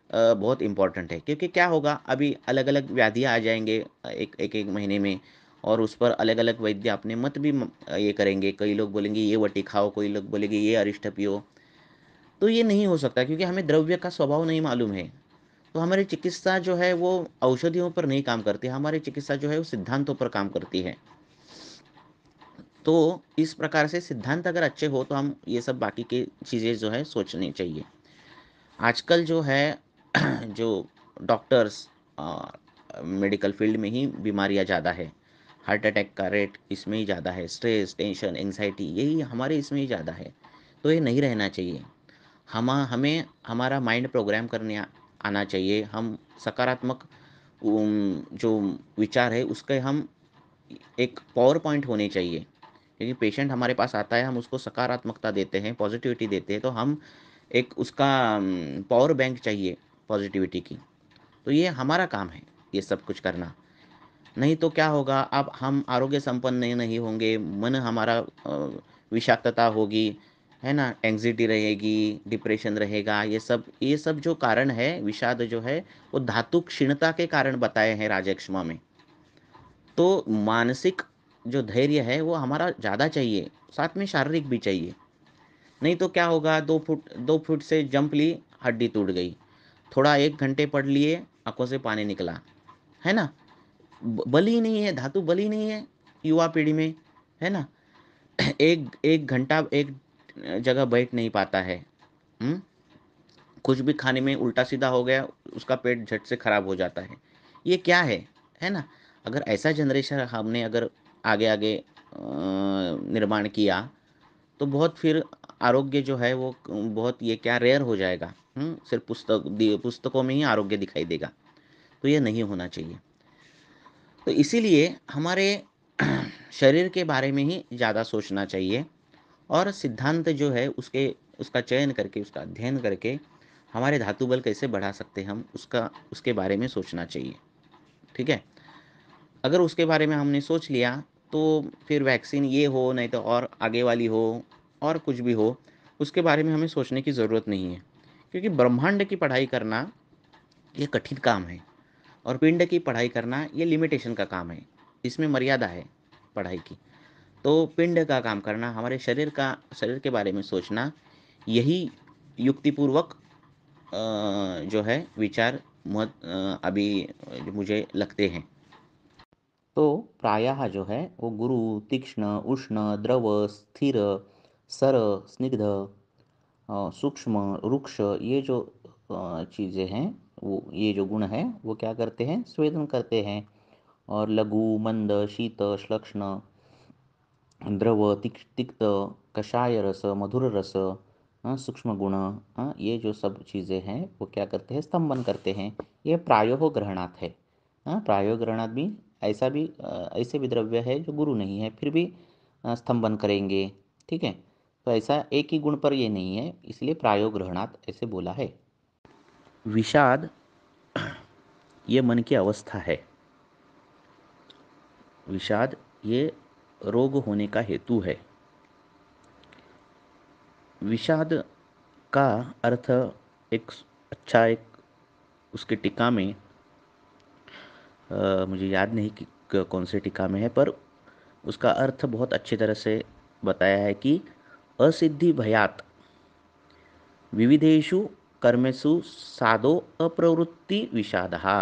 बहुत इम्पोर्टेंट है, क्योंकि क्या होगा, अभी अलग-अलग व्याधियाँ आ जाएँगे एक-एक महीने में और उस पर अलग-अलग वैद्य अपने मत भी ये करेंगे। कई लोग बोलेंगे ये वटी खाओ, कोई लोग बोलेंगे ये अरिष्ट पियो। तो ये नहीं हो सकता, क्योंकि हमें द्रव्य का स्वभाव नहीं मालूम है। तो हमारी चिकित्सा जो है वो औषधियों पर नहीं काम करती, हमारी चिकित्सा जो है वो सिद्धांतों पर काम करती है। तो इस प्रकार से सिद्धांत अगर अच्छे हो तो हम ये सब बाकी की चीज़ें जो है सोचनी चाहिए। आजकल जो है जो डॉक्टर्स मेडिकल फील्ड में ही बीमारियाँ ज़्यादा है। हार्ट अटैक का रेट इसमें ही ज़्यादा है, स्ट्रेस, टेंशन, एंग्ज़ायटी यही हमारे इसमें ही ज़्यादा है। तो ये नहीं रहना चाहिए। हमें हमारा माइंड प्रोग्राम करने आना चाहिए। हम सकारात्मक जो विचार है उसके हम एक पावर पॉइंट होने चाहिए, क्योंकि पेशेंट हमारे पास आता है, हम उसको सकारात्मकता देते हैं, पॉजिटिविटी देते हैं, तो हम एक उसका पावर बैंक चाहिए पॉजिटिविटी की। तो ये हमारा काम है, ये सब कुछ करना। नहीं तो क्या होगा, अब हम आरोग्य संपन्न नहीं होंगे, मन हमारा विषाक्तता होगी, है ना? एंग्ज़ायटी रहेगी, डिप्रेशन रहेगा, ये सब जो कारण है, विषाद जो है, वो धातु क्षीणता के कारण बताए हैं राजयक्ष्मा में। तो मानसिक जो धैर्य है, वो हमारा ज़्यादा चाहिए, साथ में शारीरिक भी चाहिए। नहीं तो क्या होगा, 2 फुट से जंप ली, हड्डी टूट गई। थोड़ा 1 घंटे पढ़ लिए, आँखों से पानी निकला, है ना? बल ही नहीं है, धातु बल ही नहीं है युवा पीढ़ी में, है ना? एक 1 घंटा एक जगह बैठ नहीं पाता है। हुँ? कुछ भी खाने में उल्टा-सीधा हो गया, उसका पेट झट से खराब हो जाता है। ये क्या है ना? अगर ऐसा जनरेशन हमने अगर आगे-आगे निर्माण किया, तो बहुत फिर आरोग्य जो है वो बहुत ये क्या रेयर हो जाएगा। सिर्फ़ पुस्तकों में ही आरोग्य दिखाई देगा, तो ये नहीं होना चाहिए। तो इसीलिए हमारे शरीर के बारे में ही ज़्यादा सोचना चाहिए, और सिद्धांत जो है उसका चयन करके, उसका अध्ययन करके हमारे धातु बल कैसे बढ़ा सकते हैं हम, उसके बारे में सोचना चाहिए। ठीक है? अगर उसके बारे में हमने सोच लिया, तो फिर वैक्सीन ये हो, नहीं तो और आगे वाली हो, और कुछ भी हो, उसके बारे में हमें सोचने की ज़रूरत नहीं है। क्योंकि ब्रह्मांड की पढ़ाई करना ये कठिन काम है, और पिंड की पढ़ाई करना ये लिमिटेशन का काम है। इसमें मर्यादा है पढ़ाई की। तो पिंड का काम करना, हमारे शरीर के बारे में सोचना, यही युक्तिपूर्वक जो है विचार अभी जो मुझे लगते हैं। तो प्रायः जो है वो गुरु, तीक्ष्ण, उष्ण, द्रव, स्थिर, सर, स्निग्ध, सूक्ष्म, रुक्ष, ये जो चीज़ें हैं, वो ये जो गुण हैं, वो क्या करते हैं, स्वेदन करते हैं। और लघु, मंद, शीत, श्लक्ष्ण, द्रव, तिक्त, कषाय रस, मधुर रस, सूक्ष्म गुण, ये जो सब चीज़ें हैं वो क्या करते हैं, स्तंभन करते हैं। ये प्रायोः ग्रहणात् है। प्रायोः ग्रहणात् भी ऐसे भी द्रव्य है जो गुरु नहीं है, फिर भी स्तंभन करेंगे। ठीक है? तो ऐसा एक ही गुण पर ये नहीं है, इसलिए प्रायोः ग्रहणात् ऐसे बोला है। विषाद ये मन की अवस्था है। विषाद ये रोग होने का हेतु है। विषाद का अर्थ एक उसकी टीका में, मुझे याद नहीं कि कौन से टीका में है, पर उसका अर्थ बहुत अच्छी तरह से बताया है कि असिद्धि भयात विविधेषु कर्मेषु सादो अप्रवृत्ति विषादः,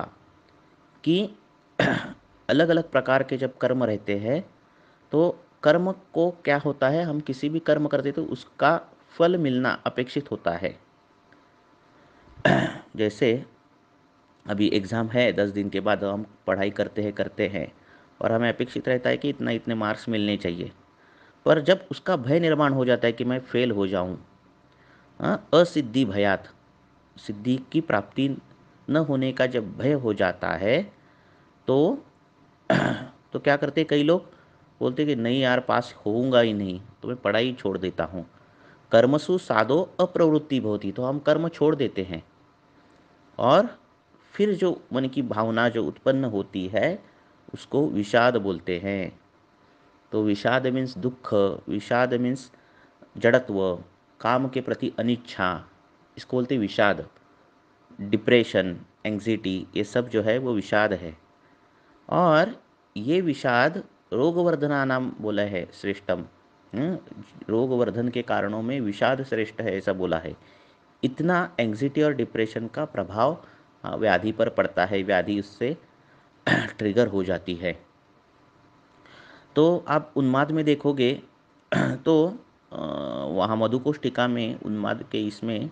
कि अलग अलग प्रकार के जब कर्म रहते हैं, तो कर्म को क्या होता है, हम किसी भी कर्म करते तो उसका फल मिलना अपेक्षित होता है। जैसे अभी एग्ज़ाम है, 10 दिन के बाद हम पढ़ाई करते हैं और हमें अपेक्षित रहता है कि इतना इतने मार्क्स मिलने चाहिए। पर जब उसका भय निर्माण हो जाता है कि मैं फ़ेल हो जाऊँ, असिद्धि भयात, सिद्धि की प्राप्ति न होने का जब भय हो जाता है, तो तो क्या करते हैं कई लोग, बोलते हैं कि नहीं यार, पास होऊंगा ही नहीं, तो मैं पढ़ाई छोड़ देता हूँ। कर्मसु साधो अप्रवृत्ति भवति, तो हम कर्म छोड़ देते हैं, और फिर जो मन की भावना जो उत्पन्न होती है उसको विषाद बोलते हैं। तो विषाद मीन्स दुख, विषाद मीन्स जड़त्व, काम के प्रति अनिच्छा, इसको बोलते हैं विषाद। डिप्रेशन, एंग्जाइटी, ये सब जो है वो विषाद है। और ये विषाद रोगवर्धना नाम बोला है श्रेष्ठम। रोगवर्धन के कारणों में विषाद श्रेष्ठ है, ऐसा बोला है। इतना एंग्जाइटी और डिप्रेशन का प्रभाव व्याधि पर पड़ता है, व्याधि उससे ट्रिगर हो जाती है। तो आप उन्माद में देखोगे तो वहाँ मधुकोश टीका में उन्माद के इसमें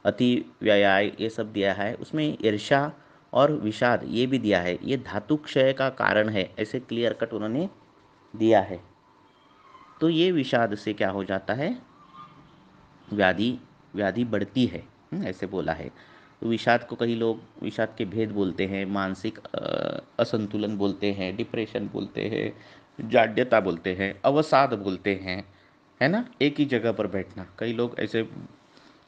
अति व्यायाय ये सब दिया है, उसमें ईर्ष्या और विषाद ये भी दिया है, ये धातु क्षय का कारण है, ऐसे क्लियर कट उन्होंने दिया है। तो ये विषाद से क्या हो जाता है, व्याधि व्याधि बढ़ती है, ऐसे बोला है। तो विषाद को कई लोग विषाद के भेद बोलते हैं, मानसिक असंतुलन बोलते हैं, डिप्रेशन बोलते हैं, जाड्यता बोलते हैं, अवसाद बोलते हैं, है ना। एक ही जगह पर बैठना, कई लोग ऐसे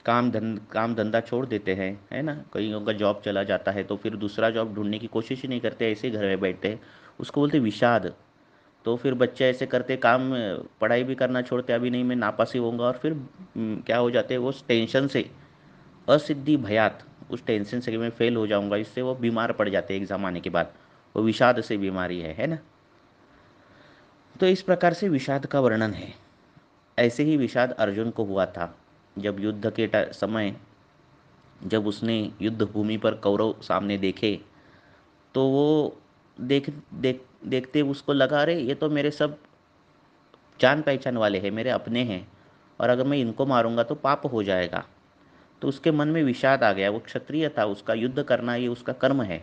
काम धंधा छोड़ देते हैं, है ना। कईयों का जॉब चला जाता है तो फिर दूसरा जॉब ढूंढने की कोशिश ही नहीं करते, ऐसे ही घर में बैठते हैं, उसको बोलते हैं विषाद। तो फिर बच्चे ऐसे करते काम, पढ़ाई भी करना छोड़ते, अभी नहीं मैं नापास ही होऊंगा, और फिर क्या हो जाते हैं वो टेंशन से, असिद्धि भयात, उस टेंशन से कि मैं फेल हो जाऊंगा, इससे वो बीमार पड़ जाते हैं एग्जाम आने के बाद। वो विषाद से बीमारी है ना। तो इस प्रकार से विषाद का वर्णन है। ऐसे ही विषाद अर्जुन को हुआ था जब युद्ध के समय, जब उसने युद्ध भूमि पर कौरव सामने देखे, तो वो देख देख देखते उसको लगा, अरे ये तो मेरे सब जान पहचान वाले हैं, मेरे अपने हैं, और अगर मैं इनको मारूंगा तो पाप हो जाएगा। तो उसके मन में विषाद आ गया। वो क्षत्रिय था, उसका युद्ध करना ये उसका कर्म है,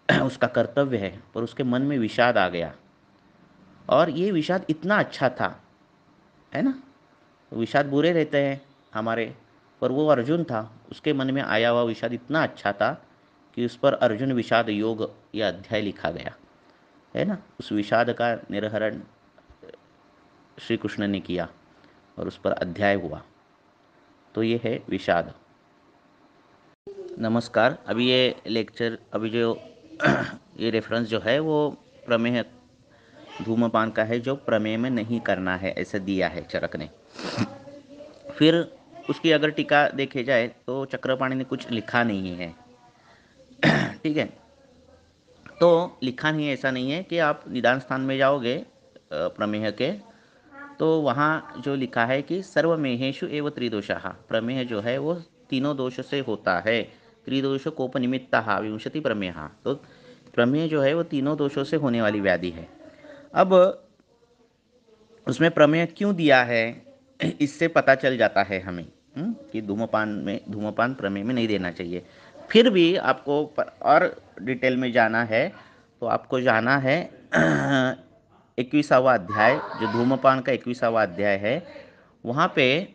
उसका कर्तव्य है, पर उसके मन में विषाद आ गया। और ये विषाद इतना अच्छा था, है ना। विषाद बुरे रहते हैं हमारे, पर वो अर्जुन था, उसके मन में आया हुआ विषाद इतना अच्छा था कि उस पर अर्जुन विषाद योग यह अध्याय लिखा गया, है ना। उस विषाद का निर्हरण श्री कृष्ण ने किया और उस पर अध्याय हुआ। तो ये है विषाद। नमस्कार। अभी ये लेक्चर, अभी जो ये रेफरेंस जो है वो प्रमेय धूम्रपान का है, जो प्रमेय में नहीं करना है ऐसा दिया है चरक ने। फिर उसकी अगर टीका देखे जाए तो चक्रपाणि ने कुछ लिखा नहीं है, ठीक है। तो लिखा नहीं है, ऐसा नहीं है कि आप निदान स्थान में जाओगे प्रमेय के, तो वहाँ जो लिखा है कि सर्वमेहेषु एव त्रिदोषः, प्रमेय जो है वो तीनों दोष से होता है। त्रिदोष कोपनिमित्तः विंशति प्रमेय। तो प्रमेय जो है वो तीनों दोषों से होने वाली व्याधि है। अब उसमें प्रमेय क्यों दिया है, इससे पता चल जाता है हमें, कि धूम्रपान प्रमेय में नहीं देना चाहिए। फिर भी आपको और डिटेल में जाना है तो आपको जाना है 21वां अध्याय, जो धूम्रपान का 21वां अध्याय है, वहाँ पे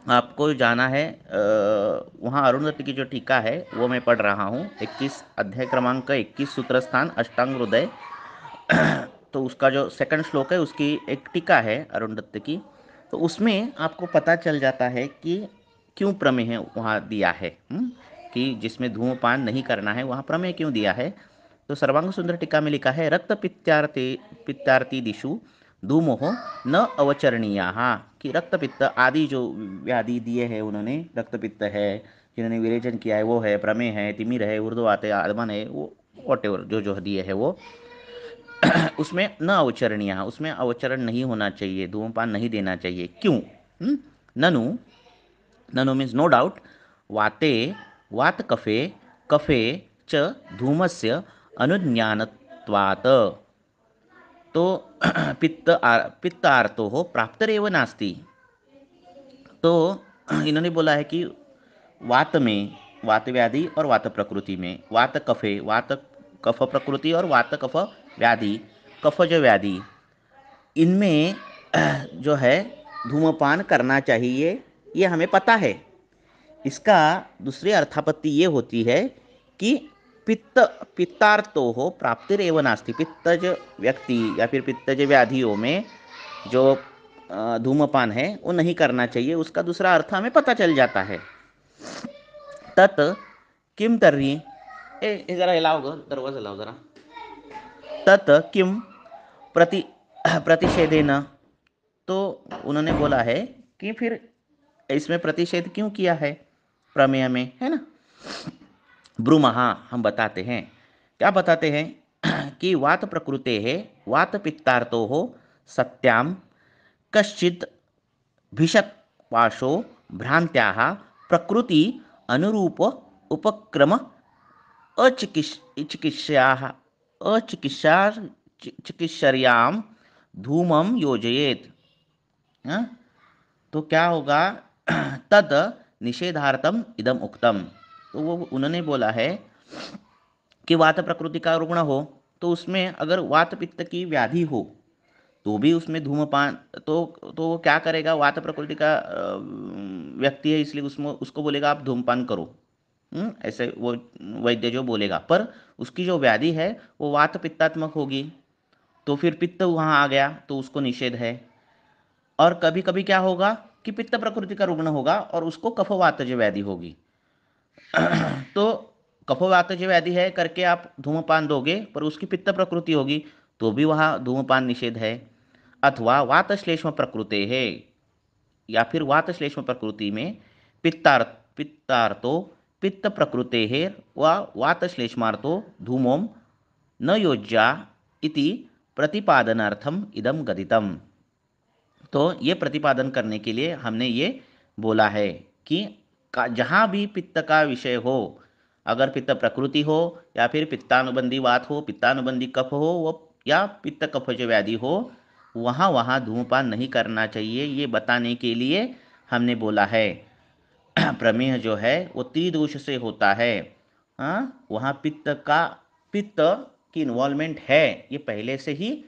आपको जाना है। वहाँ अरुणधति की जो टीका है वो मैं पढ़ रहा हूँ, 21 अध्याय क्रमांक 21 सूत्र स्थान अष्टांग हृदय। तो उसका जो सेकंड श्लोक है उसकी एक टीका है अरुण दत्त की। तो उसमें आपको पता चल जाता है कि क्यों प्रमेय वहाँ दिया है, कि जिसमें धूम्रपान नहीं करना है वहाँ प्रमेय क्यों दिया है। तो सर्वांग सुंदर टीका में लिखा है, रक्त पित्तार्ति दिशु धूमोह न अवचरणीय, कि रक्त पित्त आदि जो व्याधि दिए हैं उन्होंने, रक्त पित्त है, जिन्होंने विरेचन किया है वो है, प्रमेय है, तिमिर है, ऊर्ध्ववात है, आदमन है, वो वॉट एवर जो जो दिए है वो उसमें न अवचरणीय, उसमें अवचरण नहीं होना चाहिए, धूमपान नहीं देना चाहिए। क्यों? ननु, ननु मीन्स नो डाउट, वाते वात कफे कफे च धूमस्य अनुज्ञानत्वात्, तो पित्तार्तो हो प्राप्तरेव नास्ति। तो इन्होंने बोला है कि वात में, वात व्याधि और वात प्रकृति में, वात कफे, वात कफ प्रकृति और वात कफ व्याधि, कफ जो व्याधि, इनमें जो है धूम्रपान करना चाहिए, ये हमें पता है। इसका दूसरी अर्थापत्ति ये होती है कि पित्त पित्तार्थो हो प्राप्तिरेव नास्ति, पित्तज व्यक्ति या फिर पित्तज व्याधियों में जो धूम्रपान है वो नहीं करना चाहिए, उसका दूसरा अर्थ हमें पता चल जाता है। तत् किम तर्हि, जरा हिलाओ गो, दरवाजा लाओ जरा। तत् किम प्रति प्रतिषेधेन, तो उन्होंने बोला है कि फिर इसमें प्रतिषेध क्यों किया है प्रमेय में, है ना। ब्रूमहा, हम बताते हैं, क्या बताते हैं कि वात प्रकृते है वात पित्तार्थो हो सत्याम कश्चित भिषक पाशो भ्रांत्याः प्रकृति अनुरूप उपक्रम चिकित्सायाः चिकित्सर्याम धूमम योजयेत। हाँ? तो क्या होगा, तद निषेधार्थम इदम उक्तम। तो वो उन्होंने बोला है कि वात प्रकृति का रुग्ण हो, तो उसमें अगर वात पित्त की व्याधि हो तो भी उसमें धूम्रपान, तो वो क्या करेगा, वात प्रकृति का व्यक्ति है इसलिए उसमें उसको बोलेगा आप धूम्रपान करो, ऐसे वो वैद्य जो बोलेगा, पर उसकी जो व्याधि है वो वात पित्तात्मक होगी, तो फिर पित्त वहाँ आ गया तो उसको निषेध है। और कभी कभी क्या होगा कि पित्त प्रकृति का रुग्ण होगा और उसको कफवातज व्याधि होगी। तो कफवातज व्याधि है करके आप धूमपान दोगे पर उसकी पित्त प्रकृति होगी, तो भी वहाँ धूमपान निषेध है। अथवा वात श्लेष्म प्रकृति है, या फिर वात श्लेष्म प्रकृति में पित्तार्तो पित्त प्रकृते है व वात श्लेष्मार्तो धूमोम न योज्या इति प्रतिपादनार्थम इदम गदितम। तो ये प्रतिपादन करने के लिए हमने ये बोला है कि जहाँ भी पित्त का विषय हो, अगर पित्त प्रकृति हो या फिर पित्तानुबंधी वात हो, पित्तानुबंधी कफ हो, वो या पित्त कफज व्याधि हो, वहाँ वहाँ धूमपान नहीं करना चाहिए, ये बताने के लिए हमने बोला है। प्रमेह जो है वो त्रिदोष से होता है। हाँ, वहाँ पित्त की इन्वॉल्वमेंट है, ये पहले से ही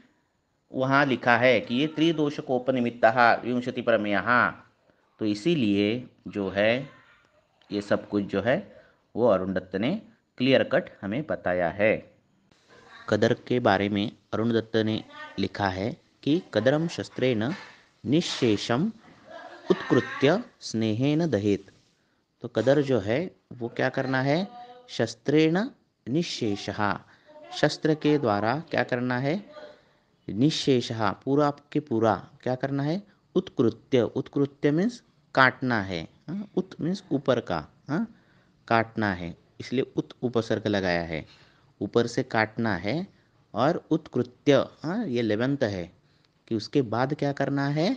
वहाँ लिखा है कि ये त्रिदोषकोपनिमित्तः विंशति प्रमेयः। तो इसीलिए जो है ये सब कुछ जो है वो अरुण दत्त ने क्लियर कट हमें बताया है। कदर के बारे में अरुण दत्त ने लिखा है कि कदरम शस्त्रेण निःशेषम उत्कृत्य स्नेहेन दहेत। तो कदर जो है वो क्या करना है, शस्त्रेण निःशेषः, शस्त्र के द्वारा क्या करना है, निःशेषः पूरा के पूरा क्या करना है, उत्कृत्य, उत्कृत्य मीन्स काटना है, उत मीन्स ऊपर का, काटना है, इसलिए उत उपसर्ग लगाया है, ऊपर से काटना है। और उत्कृत्य ये लेवंत है कि उसके बाद क्या करना है,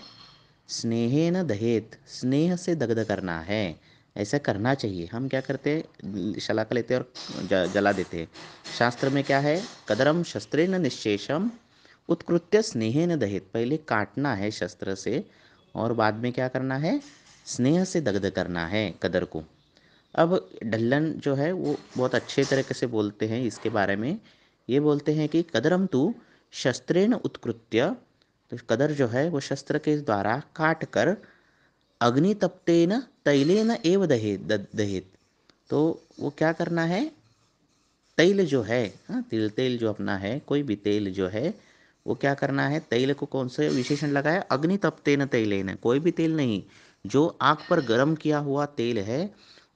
स्नेहेन दहेत, स्नेह से दग्ध करना है। ऐसा करना चाहिए। हम क्या करते हैं, शलाका लेते हैं और जला देते हैं। शास्त्र में क्या है, कदरम शस्त्रेण निःशेषम उत्कृत्य स्नेहेन दहेत, पहले काटना है शस्त्र से और बाद में क्या करना है, स्नेह से दग्ध करना है कदर को। अब ढल्लन जो है वो बहुत अच्छे तरीके से बोलते हैं इसके बारे में। ये बोलते हैं कि कदरम तु शस्त्रेण उत्कृत्य, तो कदर जो है वो शस्त्र के द्वारा काट कर अग्नितप्तेन तैलेन एव दहेत। तो वो क्या करना है, तेल जो है, तेल जो अपना है, कोई भी तेल जो है वो क्या करना है, तेल को कौन से विशेषण लगाया, अग्नि तप्तेन तेलेन, कोई भी तेल नहीं, जो आग पर गर्म किया हुआ तेल है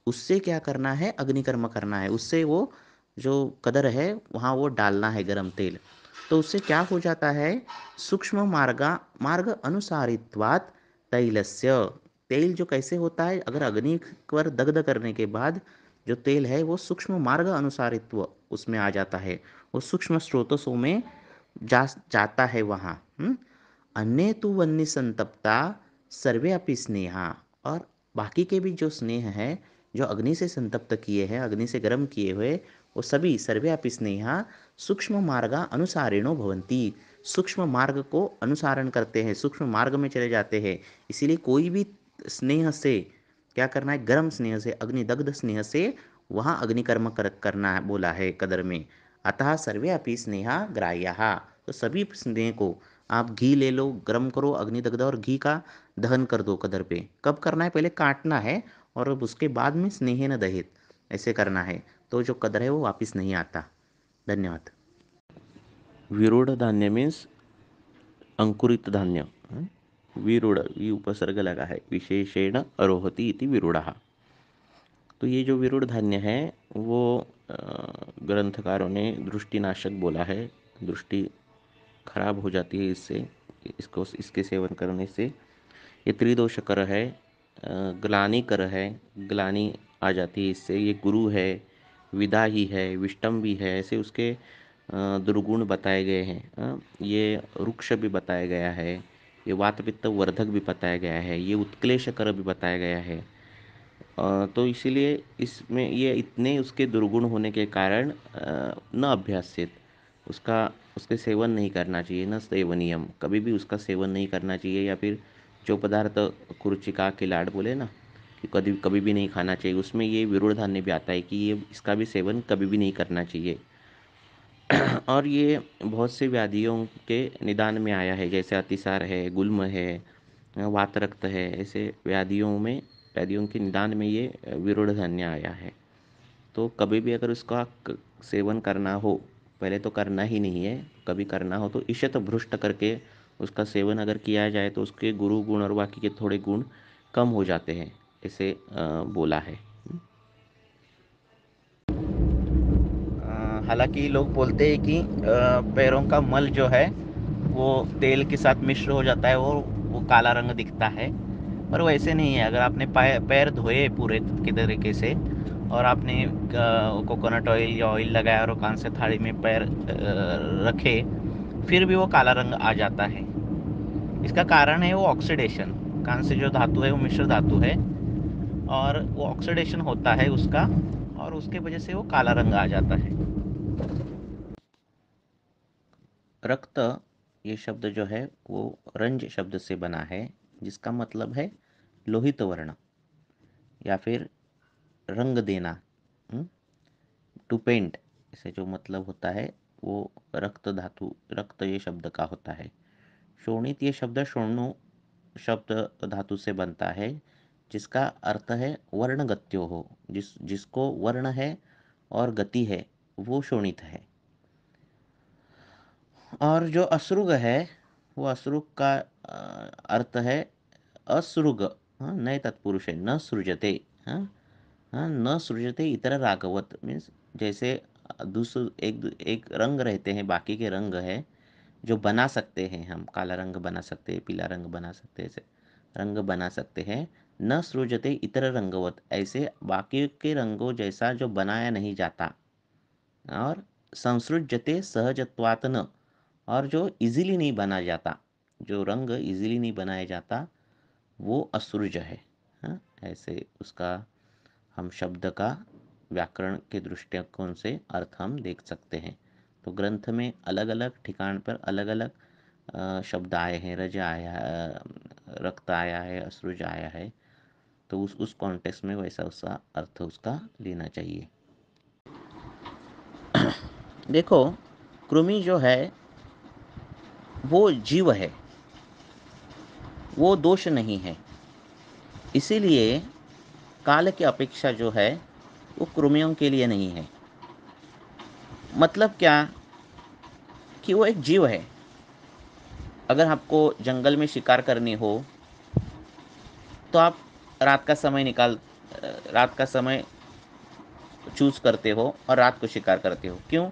उससे क्या करना है, अग्निकर्म करना है, उससे वो जो कदर है वहाँ वो डालना है गर्म तेल। तो उससे क्या हो जाता है, सूक्ष्म मार्ग अनुसारित्वात् तैलस्य, तेल जो कैसे होता है, अगर अग्नि पर दग्ध करने के बाद जो तेल है वो सूक्ष्म मार्ग अनुसारित्व उसमें आ जाता है, वो सूक्ष्म स्रोतों में जाता है वहाँ। अन्य तो वन्य संतप्ता सर्वे अपि स्नेहा, और बाकी के भी जो स्नेह है जो अग्नि से संतप्त किए हैं, अग्नि से गर्म किए हुए, वो सभी सर्वे अपि स्नेहा सूक्ष्म मार्गा अनुसारिणो भवन्ति, सूक्ष्म मार्ग को अनुसारण करते हैं, सूक्ष्म मार्ग में चले जाते हैं। इसीलिए कोई भी स्नेह से क्या करना है, गर्म स्नेह से, अग्निदग्ध स्नेह से वहाँ अग्निकर्म करना है बोला है कदर में। अतः सर्वे अपि स्नेहा ग्राह्याः, तो सभी स्नेह को आप घी ले लो, गर्म करो अग्निदग्ध और घी का दहन कर दो कदर पे। कब करना है, पहले काटना है और उसके बाद में स्नेहेन दहित ऐसे करना है, तो जो कदर है वो वापस नहीं आता। धन्यवाद। विरूढ़ धान्य मीन्स अंकुरित धान्य। विरूढ़, वी उपसर्ग लगा है, विशेषेण अरोहति इति विरूढ़ः। तो ये जो विरूढ़ धान्य है वो ग्रंथकारों ने दृष्टिनाशक बोला है, दृष्टि खराब हो जाती है इससे, इसके सेवन करने से। ये त्रिदोषकर है, ग्लानिकर है, ग्लानि आ जाती है इससे। ये गुरु है, विदाही है, विष्टम भी है, ऐसे उसके दुर्गुण बताए गए हैं। ये रुक्ष भी बताया गया है, ये वात पित्त वर्धक भी बताया गया है, ये उत्क्लेशकर भी बताया गया है। तो इसीलिए इसमें ये इतने उसके दुर्गुण होने के कारण न अभ्यासित, उसका उसके सेवन नहीं करना चाहिए, न सेवनियम, कभी भी उसका सेवन नहीं करना चाहिए। या फिर जो पदार्थ कुरुचिका के लाड बोले ना कि कभी कभी भी नहीं खाना चाहिए, उसमें ये विरूढ़ धान्य भी आता है कि ये इसका भी सेवन कभी भी नहीं करना चाहिए। और ये बहुत से व्याधियों के निदान में आया है, जैसे अतिसार है, गुल्म है, वात रक्त है, ऐसे व्याधियों के निदान में ये विरूढ़ धान्य आया है। तो कभी भी अगर उसका सेवन करना हो, पहले तो करना ही नहीं है, कभी करना हो तो ईशत भ्रुष्ट करके उसका सेवन अगर किया जाए तो उसके गुरु गुण और बाकी के थोड़े गुण कम हो जाते हैं, ऐसे बोला है। हालांकि लोग बोलते हैं कि पैरों का मल जो है वो तेल के साथ मिश्र हो जाता है और वो काला रंग दिखता है, पर वैसे नहीं है। अगर आपने पैर धोए पूरे के तरीके से और आपने कोकोनट ऑयल या ऑयल लगाया और कांच से थाली में पैर रखे, फिर भी वो काला रंग आ जाता है। इसका कारण है वो ऑक्सीडेशन। कांच से जो धातु है वो मिश्र धातु है और वो ऑक्सीडेशन होता है उसका, और उसके वजह से वो काला रंग आ जाता है। रक्त ये शब्द जो है वो रंज शब्द से बना है, जिसका मतलब है लोहित वर्ण या फिर रंग देना, टू पेंट। इसे जो मतलब होता है वो रक्त धातु, रक्त ये शब्द का होता है। शोणित ये शब्द शोणु शब्द धातु से बनता है, जिसका अर्थ है वर्णगत्यो हो, जिसको वर्ण है और गति है वो शोणित है। और जो असृग है वो असृग का अर्थ है असृग, हाँ, नए तत्पुरुष है, न सृजते, हाँ हाँ, न सृजते इतर रागवत, मीन्स जैसे दूसरे एक एक रंग रहते हैं, बाकी के रंग है जो बना सकते हैं, हम काला रंग बना सकते हैं, पीला रंग बना सकते हैं, ऐसे रंग बना सकते हैं। न सृजते इतर रंगवत, ऐसे बाकी के रंगों जैसा जो बनाया नहीं जाता। और संसृज्यते सहजत्वात् न, और जो इजीली नहीं बना जाता, जो रंग इजीली नहीं बनाया जाता वो असृज है। हाँ, ऐसे उसका हम शब्द का व्याकरण के दृष्टिकोण से अर्थ हम देख सकते हैं। तो ग्रंथ में अलग अलग ठिकान पर अलग अलग शब्द आए हैं, रज आया, रक्त आया है, असृज आया है, तो उस कॉन्टेक्स्ट में वैसा उसका अर्थ उसका लेना चाहिए। देखो, कृमि जो है वो जीव है, वो दोष नहीं है, इसीलिए काल की अपेक्षा जो है वो कृमियों के लिए नहीं है। मतलब क्या कि वो एक जीव है। अगर आपको जंगल में शिकार करनी हो तो आप रात का समय रात का समय चूज करते हो और रात को शिकार करते हो। क्यों?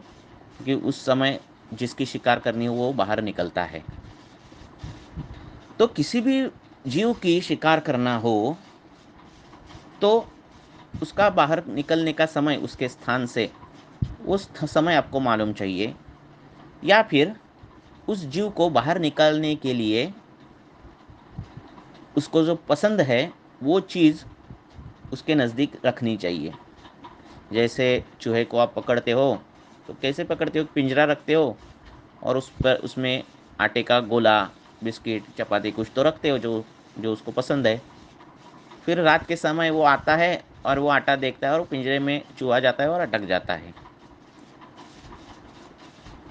क्योंकि उस समय जिसकी शिकार करनी हो वो बाहर निकलता है। तो किसी भी जीव की शिकार करना हो तो उसका बाहर निकलने का समय, उसके स्थान से उस समय आपको मालूम चाहिए, या फिर उस जीव को बाहर निकालने के लिए उसको जो पसंद है वो चीज़ उसके नज़दीक रखनी चाहिए। जैसे चूहे को आप पकड़ते हो तो कैसे पकड़ते हो? पिंजरा रखते हो और उस पर उसमें आटे का गोला, बिस्किट, चपाती कुछ तो रखते हो जो जो उसको पसंद है। फिर रात के समय वो आता है और वो आटा देखता है और पिंजरे में चूहा जाता है और अटक जाता है।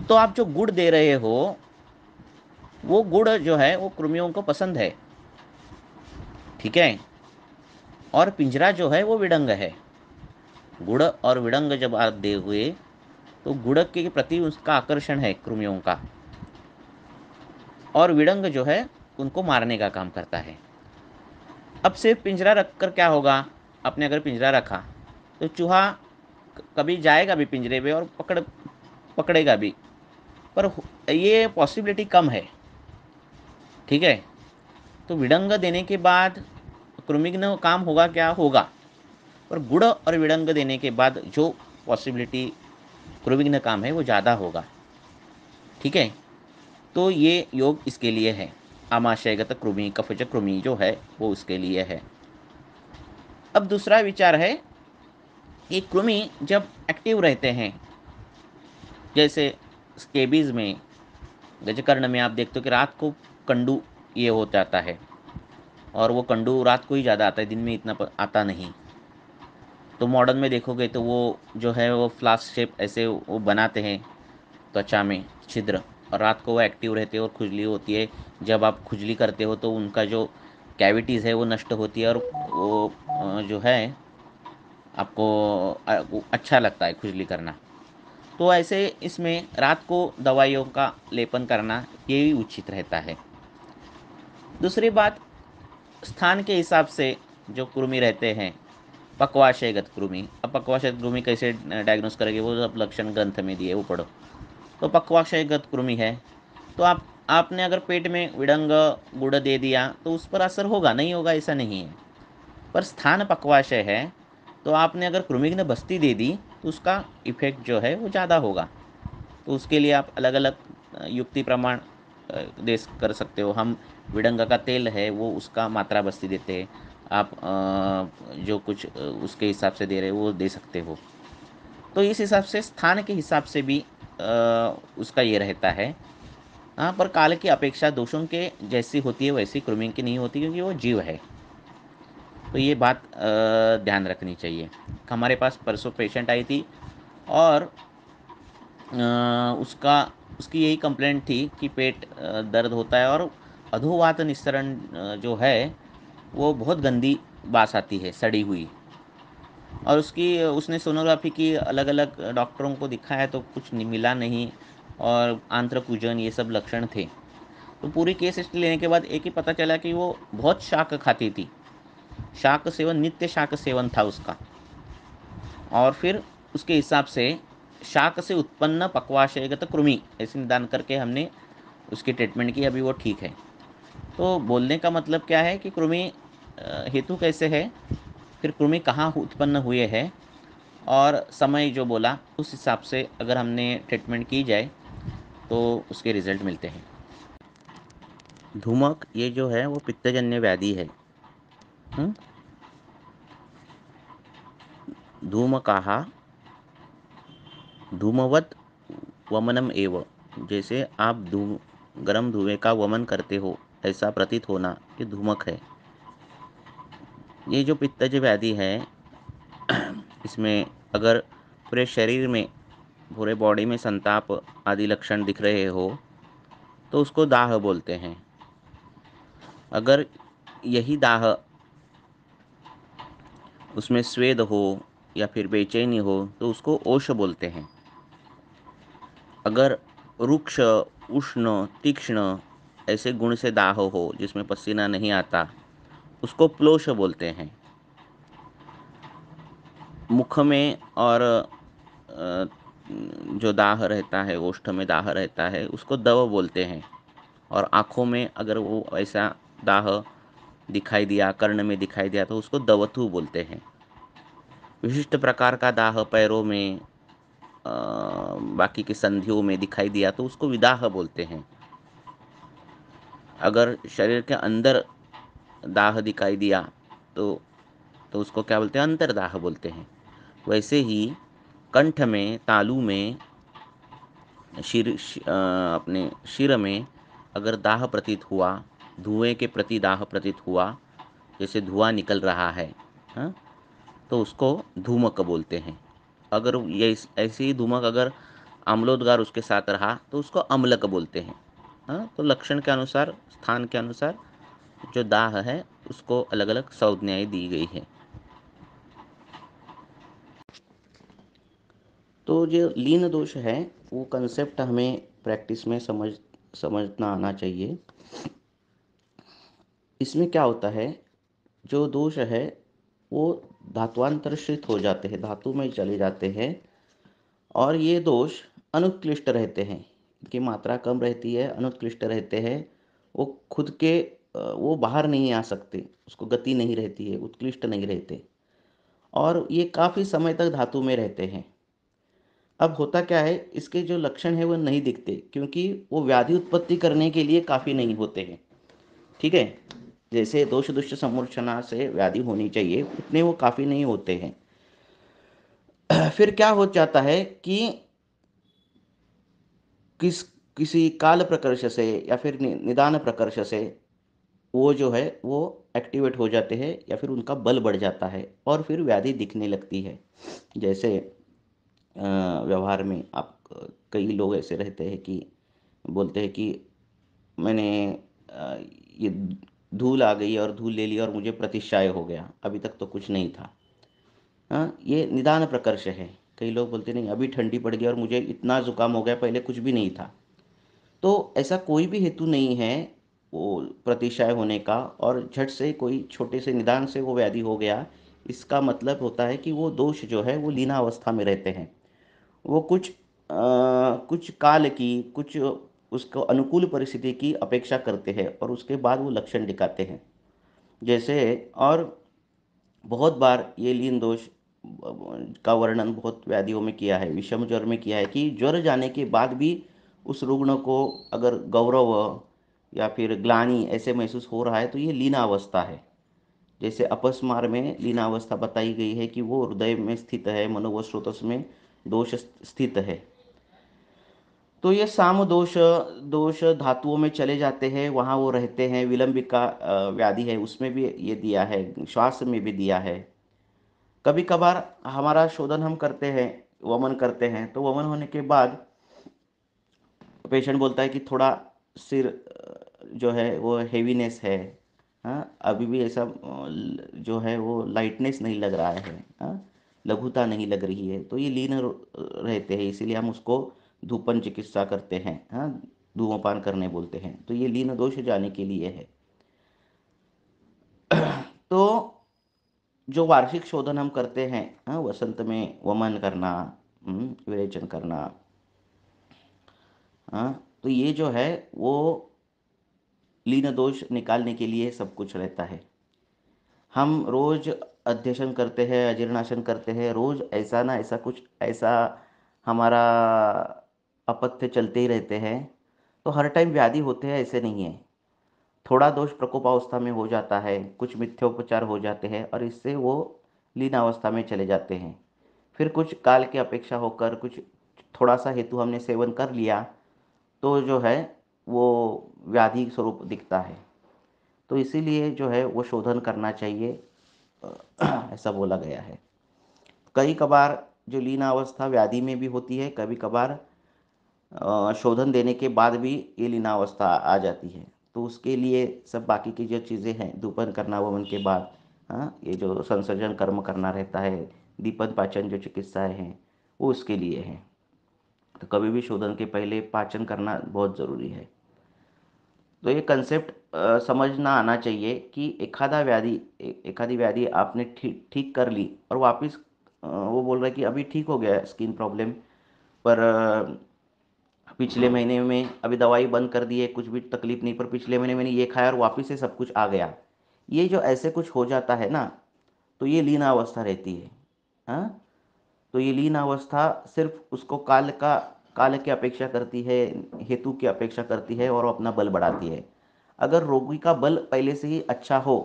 तो आप जो गुड़ दे रहे हो वो गुड़ जो है वो कृमियों को पसंद है, ठीक है। और पिंजरा जो है वो विडंग है। गुड़ और विडंग जब आप दे हुए तो गुड़ के प्रति उसका आकर्षण है कृमियों का, और विडंग जो है उनको मारने का काम करता है। अब सिर्फ पिंजरा रखकर क्या होगा? आपने अगर पिंजरा रखा तो चूहा कभी जाएगा भी पिंजरे में और पकड़ेगा भी, पर ये पॉसिबिलिटी कम है, ठीक है। तो विडंग देने के बाद कृमिघ्न काम होगा, क्या होगा? पर गुड़ और विडंग देने के बाद जो पॉसिबिलिटी कृमिघ्न काम है वो ज़्यादा होगा, ठीक है। तो ये योग इसके लिए है। आमाशयगत कृमि, कफज कृमि जो है वो उसके लिए है। अब दूसरा विचार है कि कृमि जब एक्टिव रहते हैं, जैसे स्केबीज में, गजकर्ण में आप देखते हो कि रात को कंडू ये हो जाता है, और वो कंडू रात को ही ज़्यादा आता है, दिन में इतना आता नहीं। तो मॉडर्न में देखोगे तो वो जो है वो फ्लास्क शेप ऐसे वो बनाते हैं त्वचा में छिद्र, और रात को वो एक्टिव रहते हैं और खुजली होती है। जब आप खुजली करते हो तो उनका जो कैविटीज़ है वो नष्ट होती है, और वो जो है आपको अच्छा लगता है खुजली करना। तो ऐसे इसमें रात को दवाइयों का लेपन करना ये भी उचित रहता है। दूसरी बात, स्थान के हिसाब से जो कृमि रहते हैं, पक्वाशयगत कृमि। अब पक्वाशयगत कृमि कैसे डायग्नोस करेंगे, वो सब लक्षण ग्रंथ में दिए, वो पढ़ो। तो पक्वाशयगत कृमि है तो आपने अगर पेट में विडंग गुड़ दे दिया तो उस पर असर होगा, नहीं होगा ऐसा नहीं है। पर स्थान पक्वाशय है तो आपने अगर कृमिघ्न बस्ती दे दी तो उसका इफेक्ट जो है वो ज़्यादा होगा। तो उसके लिए आप अलग अलग युक्ति प्रमाण दे कर सकते हो। हम विडंग का तेल है वो उसका मात्रा बस्ती देते हैं। आप जो कुछ उसके हिसाब से दे रहे हो वो दे सकते हो। तो इस हिसाब से स्थान के हिसाब से भी उसका ये रहता है। हाँ, पर काल की अपेक्षा दोषों के जैसी होती है वैसी कृमि की नहीं होती, क्योंकि वो जीव है। तो ये बात ध्यान रखनी चाहिए। हमारे पास परसों पेशेंट आई थी और उसका उसकी यही कंप्लेंट थी कि पेट दर्द होता है और अधोवात निस्सरण जो है वो बहुत गंदी बास आती है, सड़ी हुई। और उसने सोनोग्राफी की, अलग अलग डॉक्टरों को दिखाया तो कुछ मिला नहीं, और आंत्रकुजन ये सब लक्षण थे। तो पूरी केस हिस्ट्री लेने के बाद एक ही पता चला कि वो बहुत शाक खाती थी। शाक सेवन, नित्य शाक सेवन था उसका। और फिर उसके हिसाब से शाक से उत्पन्न पक्वाशयगत कृमि ऐसे निदान करके हमने उसकी ट्रीटमेंट की, अभी वो ठीक है। तो बोलने का मतलब क्या है कि कृमि हेतु कैसे है, फिर कृमि कहाँ उत्पन्न हुए हैं, और समय जो बोला उस हिसाब से अगर हमने ट्रीटमेंट की जाए तो उसके रिजल्ट मिलते हैं। धूमक ये जो है वो पित्तजन्य व्याधि है। हम्म? धूमकाः धूमवत वमनम एव। जैसे आप गर्म धुएं का वमन करते हो ऐसा प्रतीत होना, ये धूमक है। ये जो पित्तज व्याधि है इसमें अगर पूरे शरीर में, पूरे बॉडी में संताप आदि लक्षण दिख रहे हो तो उसको दाह बोलते हैं। अगर यही दाह उसमें स्वेद हो या फिर बेचैनी हो तो उसको ओष बोलते हैं। अगर रुक्ष, उष्ण, तीक्ष्ण ऐसे गुण से दाह हो जिसमें पसीना नहीं आता, उसको प्लोष बोलते हैं। मुख में और जो दाह रहता है, ओष्ठ में दाह रहता है, उसको दव बोलते हैं। और आँखों में अगर वो ऐसा दाह दिखाई दिया, कर्ण में दिखाई दिया, तो उसको दवथु बोलते हैं। विशिष्ट प्रकार का दाह पैरों में, बाकी की संधियों में दिखाई दिया तो उसको विदाह बोलते हैं। अगर शरीर के अंदर दाह दिखाई दिया तो उसको क्या बोलते हैं, अंतर्दाह बोलते हैं। वैसे ही कंठ में, तालू में, अपने शिर में अगर दाह प्रतीत हुआ, धुएं के प्रति दाह प्रतीत हुआ, जैसे धुआं निकल रहा है, हाँ, तो उसको धूमक बोलते हैं। अगर ये ऐसे ही धूमक अगर आम्लोदगार उसके साथ रहा तो उसको अम्लक बोलते हैं। हाँ, तो लक्षण के अनुसार, स्थान के अनुसार जो दाह है उसको अलग अलग संज्ञाएं दी गई है। तो जो लीन दोष है वो कंसेप्ट हमें प्रैक्टिस में समझना आना चाहिए। इसमें क्या होता है, जो दोष है वो धात्वांतरश्रित हो जाते हैं, धातु में चले जाते हैं। और ये दोष अनुत्क्लिष्ट रहते हैं, इनकी मात्रा कम रहती है, अनुत्क्लिष्ट रहते हैं। वो खुद के वो बाहर नहीं आ सकते, उसको गति नहीं रहती है, उत्कृष्ट नहीं रहते, और ये काफ़ी समय तक धातु में रहते हैं। अब होता क्या है, इसके जो लक्षण है वो नहीं दिखते, क्योंकि वो व्याधि उत्पत्ति करने के लिए काफ़ी नहीं होते हैं। ठीक है, जैसे दोष दुष्ट समूर्छना से व्याधि होनी चाहिए उतने वो काफ़ी नहीं होते हैं। फिर क्या हो जाता है कि किसी काल प्रकर्ष से या फिर निदान प्रकर्ष से वो जो है वो एक्टिवेट हो जाते हैं, या फिर उनका बल बढ़ जाता है और फिर व्याधि दिखने लगती है। जैसे व्यवहार में आप कई लोग ऐसे रहते हैं कि बोलते हैं कि मैंने अ, ये धूल आ गई और धूल ले ली और मुझे प्रतिशाय हो गया, अभी तक तो कुछ नहीं था। ये निदान प्रकर्ष है। कई लोग बोलते नहीं अभी ठंडी पड़ गई और मुझे इतना ज़ुकाम हो गया, पहले कुछ भी नहीं था। तो ऐसा कोई भी हेतु नहीं है वो प्रतिशय होने का, और झट से कोई छोटे से निदान से वो व्याधि हो गया, इसका मतलब होता है कि वो दोष जो है वो लीनावस्था में रहते हैं। वो कुछ काल की, कुछ उसको अनुकूल परिस्थिति की अपेक्षा करते हैं और उसके बाद वो लक्षण दिखाते हैं। जैसे, और बहुत बार ये लीन दोष का वर्णन बहुत व्याधियों में किया है, विषम ज्वर में किया है, कि ज्वर जाने के बाद भी उस रुग्ण को अगर गौरव या फिर ग्लानि ऐसे महसूस हो रहा है तो ये लीनावस्था है। जैसे अपस्मार में लीनावस्था बताई गई है कि वो हृदय में स्थित है, मनोवश स्रोतस में दोष स्थित है। तो ये साम दोष दोष धातुओं में चले जाते हैं, वहाँ वो रहते हैं। विलंबिका व्याधि है, उसमें भी ये दिया है, श्वास में भी दिया है। कभी कभार हमारा शोधन हम करते हैं, वमन करते हैं, तो वमन होने के बाद पेशेंट बोलता है कि थोड़ा सिर जो है वो हेवीनेस है। हाँ, अभी भी ऐसा जो है वो लाइटनेस नहीं लग रहा है। हाँ, लघुता नहीं लग रही है, तो ये लीन रहते हैं, इसीलिए हम उसको धूपन चिकित्सा करते हैं। हाँ, धूमपान करने बोलते हैं, तो ये लीन दोष जाने के लिए है। तो जो वार्षिक शोधन हम करते हैं, हाँ, वसंत में वमन करना, विरेचन करना, हाँ, तो ये जो है वो लीन दोष निकालने के लिए सब कुछ रहता है। हम रोज अध्यशन करते हैं, अजीर्णासन करते हैं, रोज ऐसा ना ऐसा कुछ ऐसा हमारा अपथ्य चलते ही रहते हैं, तो हर टाइम व्याधि होते हैं ऐसे नहीं है। थोड़ा दोष प्रकोपावस्था में हो जाता है, कुछ मिथ्योपचार हो जाते हैं और इससे वो लीन अवस्था में चले जाते हैं। फिर कुछ काल की अपेक्षा होकर कुछ थोड़ा सा हेतु हमने सेवन कर लिया तो जो है वो व्याधि स्वरूप दिखता है। तो इसीलिए जो है वो शोधन करना चाहिए, ऐसा बोला गया है। कई कभार जो लीनावस्था व्याधि में भी होती है, कभी कभार शोधन देने के बाद भी ये लीनावस्था आ जाती है। तो उसके लिए सब बाकी की जो चीज़ें हैं, धूपन करना वमन के बाद, हाँ, ये जो संसर्जन कर्म करना रहता है, दीपन पाचन जो चिकित्साएं हैं, वो उसके लिए हैं। तो कभी भी शोधन के पहले पाचन करना बहुत ज़रूरी है। तो ये कंसेप्ट समझना आना चाहिए कि एखादी व्याधि आपने ठीक ठीक कर ली और वापस वो बोल रहा है कि अभी ठीक हो गया स्किन प्रॉब्लम, पर पिछले महीने में अभी दवाई बंद कर दी है, कुछ भी तकलीफ नहीं, पर पिछले महीने मैंने ये खाया और वापस से सब कुछ आ गया। ये जो ऐसे कुछ हो जाता है ना, तो ये लीनावस्था रहती है। हाँ, तो ये लीनावस्था सिर्फ उसको काल की अपेक्षा करती है, हेतु की अपेक्षा करती है और वो अपना बल बढ़ाती है। अगर रोगी का बल पहले से ही अच्छा हो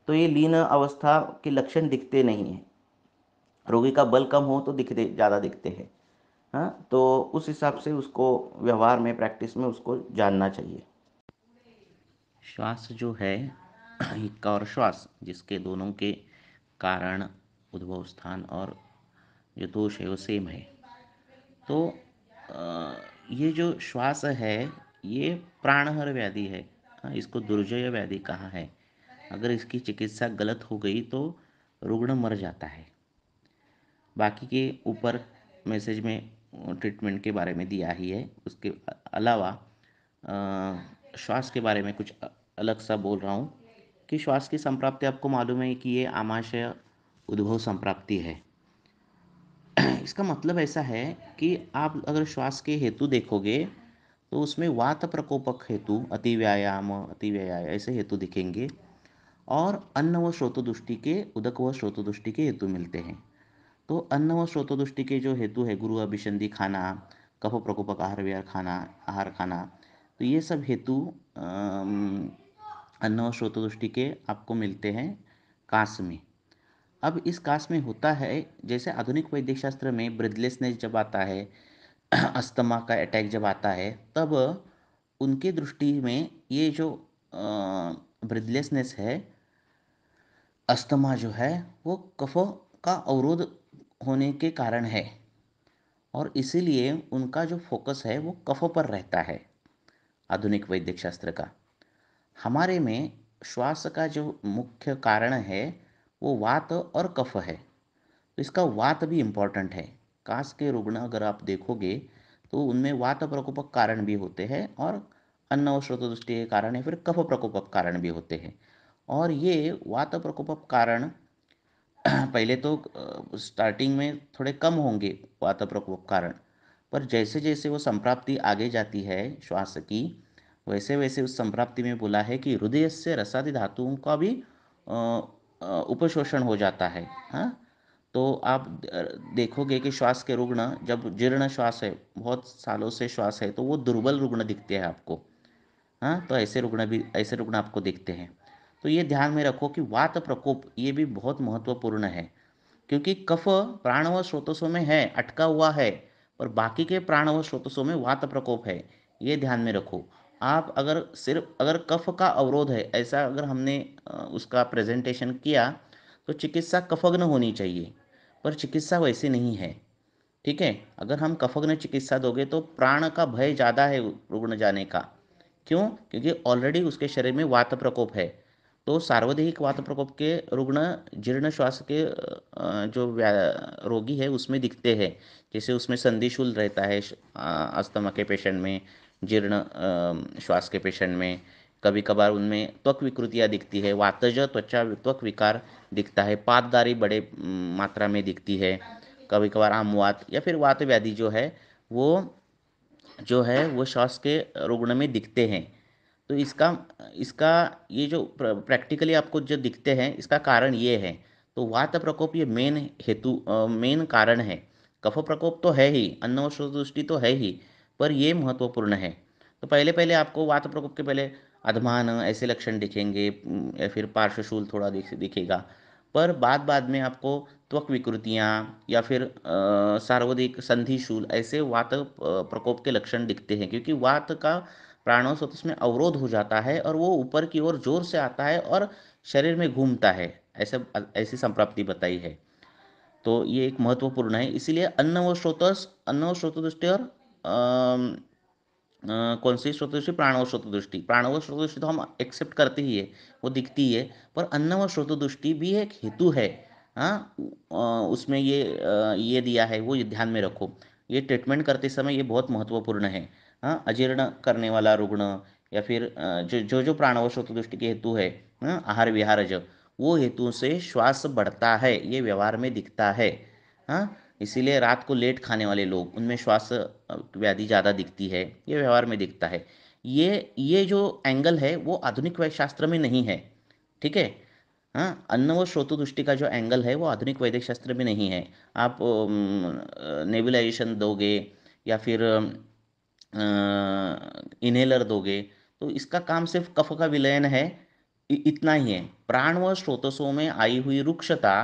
तो ये लीन अवस्था के लक्षण दिखते नहीं हैं। रोगी का बल कम हो तो दिखते ज़्यादा दिखते हैं। हाँ, तो उस हिसाब से उसको व्यवहार में, प्रैक्टिस में उसको जानना चाहिए। श्वास जो है, हिक्का और श्वास, जिसके दोनों के कारण, उद्भव स्थान और जो दोष है वो सेम है। तो ये जो श्वास है ये प्राणहर व्याधि है। हाँ, इसको दुर्जय व्याधि कहा है। अगर इसकी चिकित्सा गलत हो गई तो रुग्ण मर जाता है। बाकी के ऊपर मैसेज में ट्रीटमेंट के बारे में दिया ही है। उसके अलावा श्वास के बारे में कुछ अलग सा बोल रहा हूँ कि श्वास की संप्राप्ति आपको मालूम है कि ये आमाशय उद्भव संप्राप्ति है। इसका मतलब ऐसा है कि आप अगर श्वास के हेतु देखोगे तो उसमें वात प्रकोपक हेतु, अति व्यायाम, अति व्यायाम ऐसे हेतु दिखेंगे, और अन्न व श्रोतदुष्टि के, उदक व श्रोतदुष्टि के हेतु मिलते हैं। तो अन्न व श्रोतदुष्टि के जो हेतु है, गुरु अभिसंधि खाना, कफ प्रकोपक आहार विहार खाना, आहार खाना, तो ये सब हेतु अन्न व श्रोतदुष्टि के आपको मिलते हैं कास में। अब इस कास में होता है, जैसे आधुनिक वैद्य शास्त्र में ब्रेथलेसनेस जब आता है, अस्थमा का अटैक जब आता है, तब उनके दृष्टि में ये जो ब्रेथलेसनेस है, अस्थमा जो है, वो कफ का अवरोध होने के कारण है, और इसीलिए उनका जो फोकस है वो कफ पर रहता है आधुनिक वैद्य शास्त्र का। हमारे में श्वास का जो मुख्य कारण है वो वात और कफ है। तो इसका वात भी इम्पॉर्टेंट है। कास के रुग्ण अगर आप देखोगे तो उनमें वात प्रकोपक कारण भी होते हैं और अन्न और श्रोतदृष्टि के कारण या फिर कफ प्रकोपक कारण भी होते हैं। और ये वात प्रकोपक कारण पहले तो स्टार्टिंग में थोड़े कम होंगे वात प्रकोप कारण, पर जैसे जैसे वो संप्राप्ति आगे जाती है श्वास की, वैसे वैसे उस संप्राप्ति में बोला है कि हृदय से रसादि धातुओं का भी उपशोषण हो जाता है। हाँ, तो आप देखोगे कि श्वास के रुग्ण, जब जीर्ण श्वास है, बहुत सालों से श्वास है, तो वो दुर्बल रुग्ण दिखते हैं आपको। हाँ, तो ऐसे रुग्ण आपको दिखते हैं। तो ये ध्यान में रखो कि वात प्रकोप ये भी बहुत महत्वपूर्ण है, क्योंकि कफ प्राण व स्रोतसों में है, अटका हुआ है, और बाकी के प्राण व स्रोतसों में वात प्रकोप है। ये ध्यान में रखो। आप अगर कफ का अवरोध है, ऐसा अगर हमने उसका प्रेजेंटेशन किया, तो चिकित्सा कफग्न होनी चाहिए, पर चिकित्सा वैसी नहीं है। ठीक है, अगर हम कफग्न चिकित्सा दोगे तो प्राण का भय ज़्यादा है रुग्ण जाने का। क्यों? क्योंकि ऑलरेडी उसके शरीर में वात प्रकोप है। तो सार्वदेहिक वात प्रकोप के रुग्ण जीर्ण श्वास के जो रोगी है उसमें दिखते हैं। जैसे उसमें संधिशूल रहता है अस्थमा के पेशेंट में, जीर्ण श्वास के पेशेंट में। कभी कभार उनमें त्वक विकृतियाँ दिखती है, वातज त्वचा त्वक विकार दिखता है, पातदारी बड़े मात्रा में दिखती है। कभी कभार आमवात या फिर वात व्याधि वो श्वास के रुग्ण में दिखते हैं। तो इसका इसका ये जो प्रैक्टिकली आपको जो दिखते हैं, इसका कारण ये है। तो वात प्रकोप ये मेन कारण है। कफ प्रकोप तो है ही, अन्न और श्रोतदृष्टि तो है ही, पर ये महत्वपूर्ण है। तो पहले पहले आपको वात प्रकोप के पहले अधमान ऐसे लक्षण दिखेंगे, या फिर पार्श्वशूल थोड़ा दिखेगा, पर बाद बाद में आपको त्वक विकृतियाँ या फिर सार्वधिक संधिशूल ऐसे वात प्रकोप के लक्षण दिखते हैं, क्योंकि वात का प्राणों से उसमें अवरोध हो जाता है और वो ऊपर की ओर जोर से आता है और शरीर में घूमता है। ऐसी संप्राप्ति बताई है। तो ये एक महत्वपूर्ण है। इसीलिए अन्न व स्रोतदृष्टि और कौन सी श्रोतदृष्टि? प्राणव श्रोतदृष्टि। प्राणव श्रोतदृष्टि तो हम एक्सेप्ट करते ही है, वो दिखती है, पर अन्न व श्रोतदृष्टि भी एक हेतु है। हाँ, उसमें ये दिया है, वो ये ध्यान में रखो। ये ट्रीटमेंट करते समय ये बहुत महत्वपूर्ण है। हाँ, अजीर्ण करने वाला रुग्ण या फिर जो प्राणव श्रोतदृष्टि के हेतु है, हाँ, आहार विहारज, वो हेतु से श्वास बढ़ता है, ये व्यवहार में दिखता है। हाँ, इसीलिए रात को लेट खाने वाले लोग, उनमें श्वास व्याधि ज़्यादा दिखती है, ये व्यवहार में दिखता है। ये जो एंगल है वो आधुनिक वैद्य शास्त्र में नहीं है। ठीक है। हाँ, अन्न व श्रोतदृष्टि का जो एंगल है वो आधुनिक वैदिक शास्त्र में नहीं है। आप नेबुलाइजेशन दोगे या फिर इनहेलर दोगे, तो इसका काम सिर्फ कफ का विलयन है, इतना ही है। प्राण व स्रोतसों में आई हुई रुक्षता,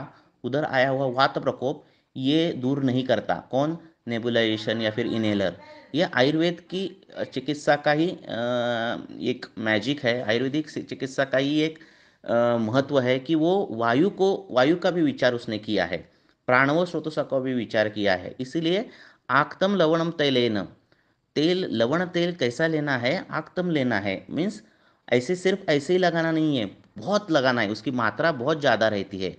उधर आया हुआ वात प्रकोप, ये दूर नहीं करता। कौन? नेबुलाइजेशन या फिर इनहेलर। ये आयुर्वेद की चिकित्सा का ही एक मैजिक है, आयुर्वेदिक चिकित्सा का ही एक महत्व है कि वो वायु का भी विचार उसने किया है, प्राणव स्रोतसा का भी विचार किया है। इसीलिए आक्तम लवणम तैलेन, लवण तेल कैसा लेना है? आक्तम लेना है, मीन्स ऐसे सिर्फ ऐसे ही लगाना नहीं है, बहुत लगाना है, उसकी मात्रा बहुत ज़्यादा रहती है।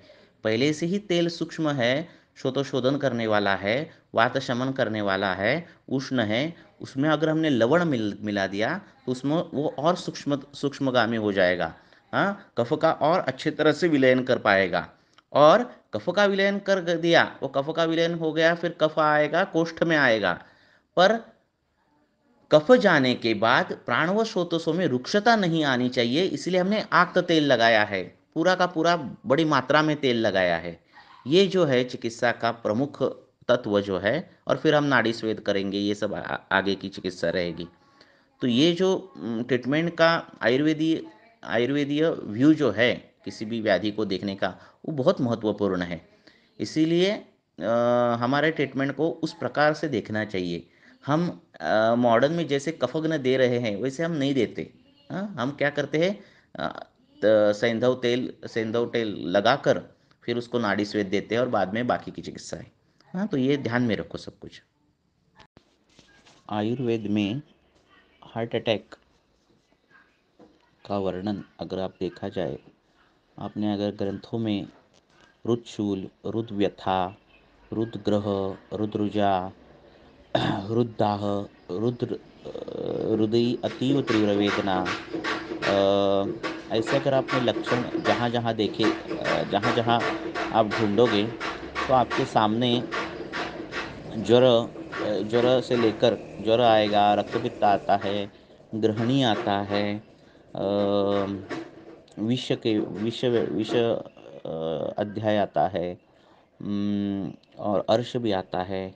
पहले से ही तेल सूक्ष्म है, शोधन करने वाला है, वात शमन करने वाला है, उष्ण है। उसमें अगर हमने लवण मिला दिया तो उसमें वो और सूक्ष्मगामी हो जाएगा। हाँ, कफ का और अच्छे तरह से विलयन कर पाएगा। और कफ का विलयन कर दिया, वो कफ का विलयन हो गया, फिर कफ आएगा, कोष्ठ में आएगा। पर कफ जाने के बाद प्राण व स्रोतों में रुक्षता नहीं आनी चाहिए, इसलिए हमने आक्त तेल लगाया है, पूरा का पूरा बड़ी मात्रा में तेल लगाया है। ये जो है चिकित्सा का प्रमुख तत्व जो है। और फिर हम नाड़ी स्वेद करेंगे, ये सब आगे की चिकित्सा रहेगी। तो ये जो ट्रीटमेंट का आयुर्वेदीय व्यू जो है किसी भी व्याधि को देखने का, वो बहुत महत्वपूर्ण है। इसीलिए हमारे ट्रीटमेंट को उस प्रकार से देखना चाहिए। हम मॉडर्न में जैसे कफग्न दे रहे हैं वैसे हम नहीं देते। हाँ, हम क्या करते हैं? सेंधव तेल लगाकर फिर उसको नाड़ी स्वेद देते हैं और बाद में बाकी की चिकित्सा है। हाँ, तो ये ध्यान में रखो सब कुछ। आयुर्वेद में हार्ट अटैक का वर्णन अगर आप देखा जाए, आपने अगर ग्रंथों में रुद्रशूल, रुद्रव्यथा, रुद्रग्रह, रुद्रुजा, रुद्रदाह, रुद्र हृदय अतीव तीव्र वेदना। ऐसे अगर आपने लक्षण जहाँ जहाँ देखे, जहाँ जहाँ आप ढूंढोगे तो आपके सामने ज्वर, ज्वर से लेकर ज्वर आएगा, रक्तपित्त आता है, ग्रहणी आता है, विष अध्याय आता है, और अर्श भी आता है।